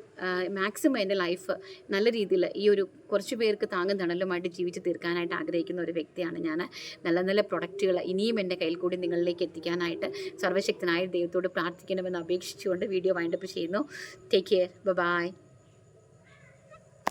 മാക്സിമം എൻ്റെ ലൈഫ് നല്ല രീതിയിൽ ഈ ഒരു കുറച്ച് പേർക്ക് താങ്ങും തണലുമായിട്ട് ജീവിച്ച് തീർക്കാനായിട്ട് ആഗ്രഹിക്കുന്ന ഒരു വ്യക്തിയാണ് ഞാൻ. നല്ല നല്ല പ്രൊഡക്റ്റുകൾ ഇനിയും എൻ്റെ കയ്യിൽ കൂടി നിങ്ങളിലേക്ക് എത്തിക്കാനായിട്ട് സർവ്വശക്തനായ ദൈവത്തോട് പ്രാർത്ഥിക്കണമെന്ന് അപേക്ഷിച്ചുകൊണ്ട് വീഡിയോ വൈൻഡപ്പ് ചെയ്യുന്നു. Take care, by.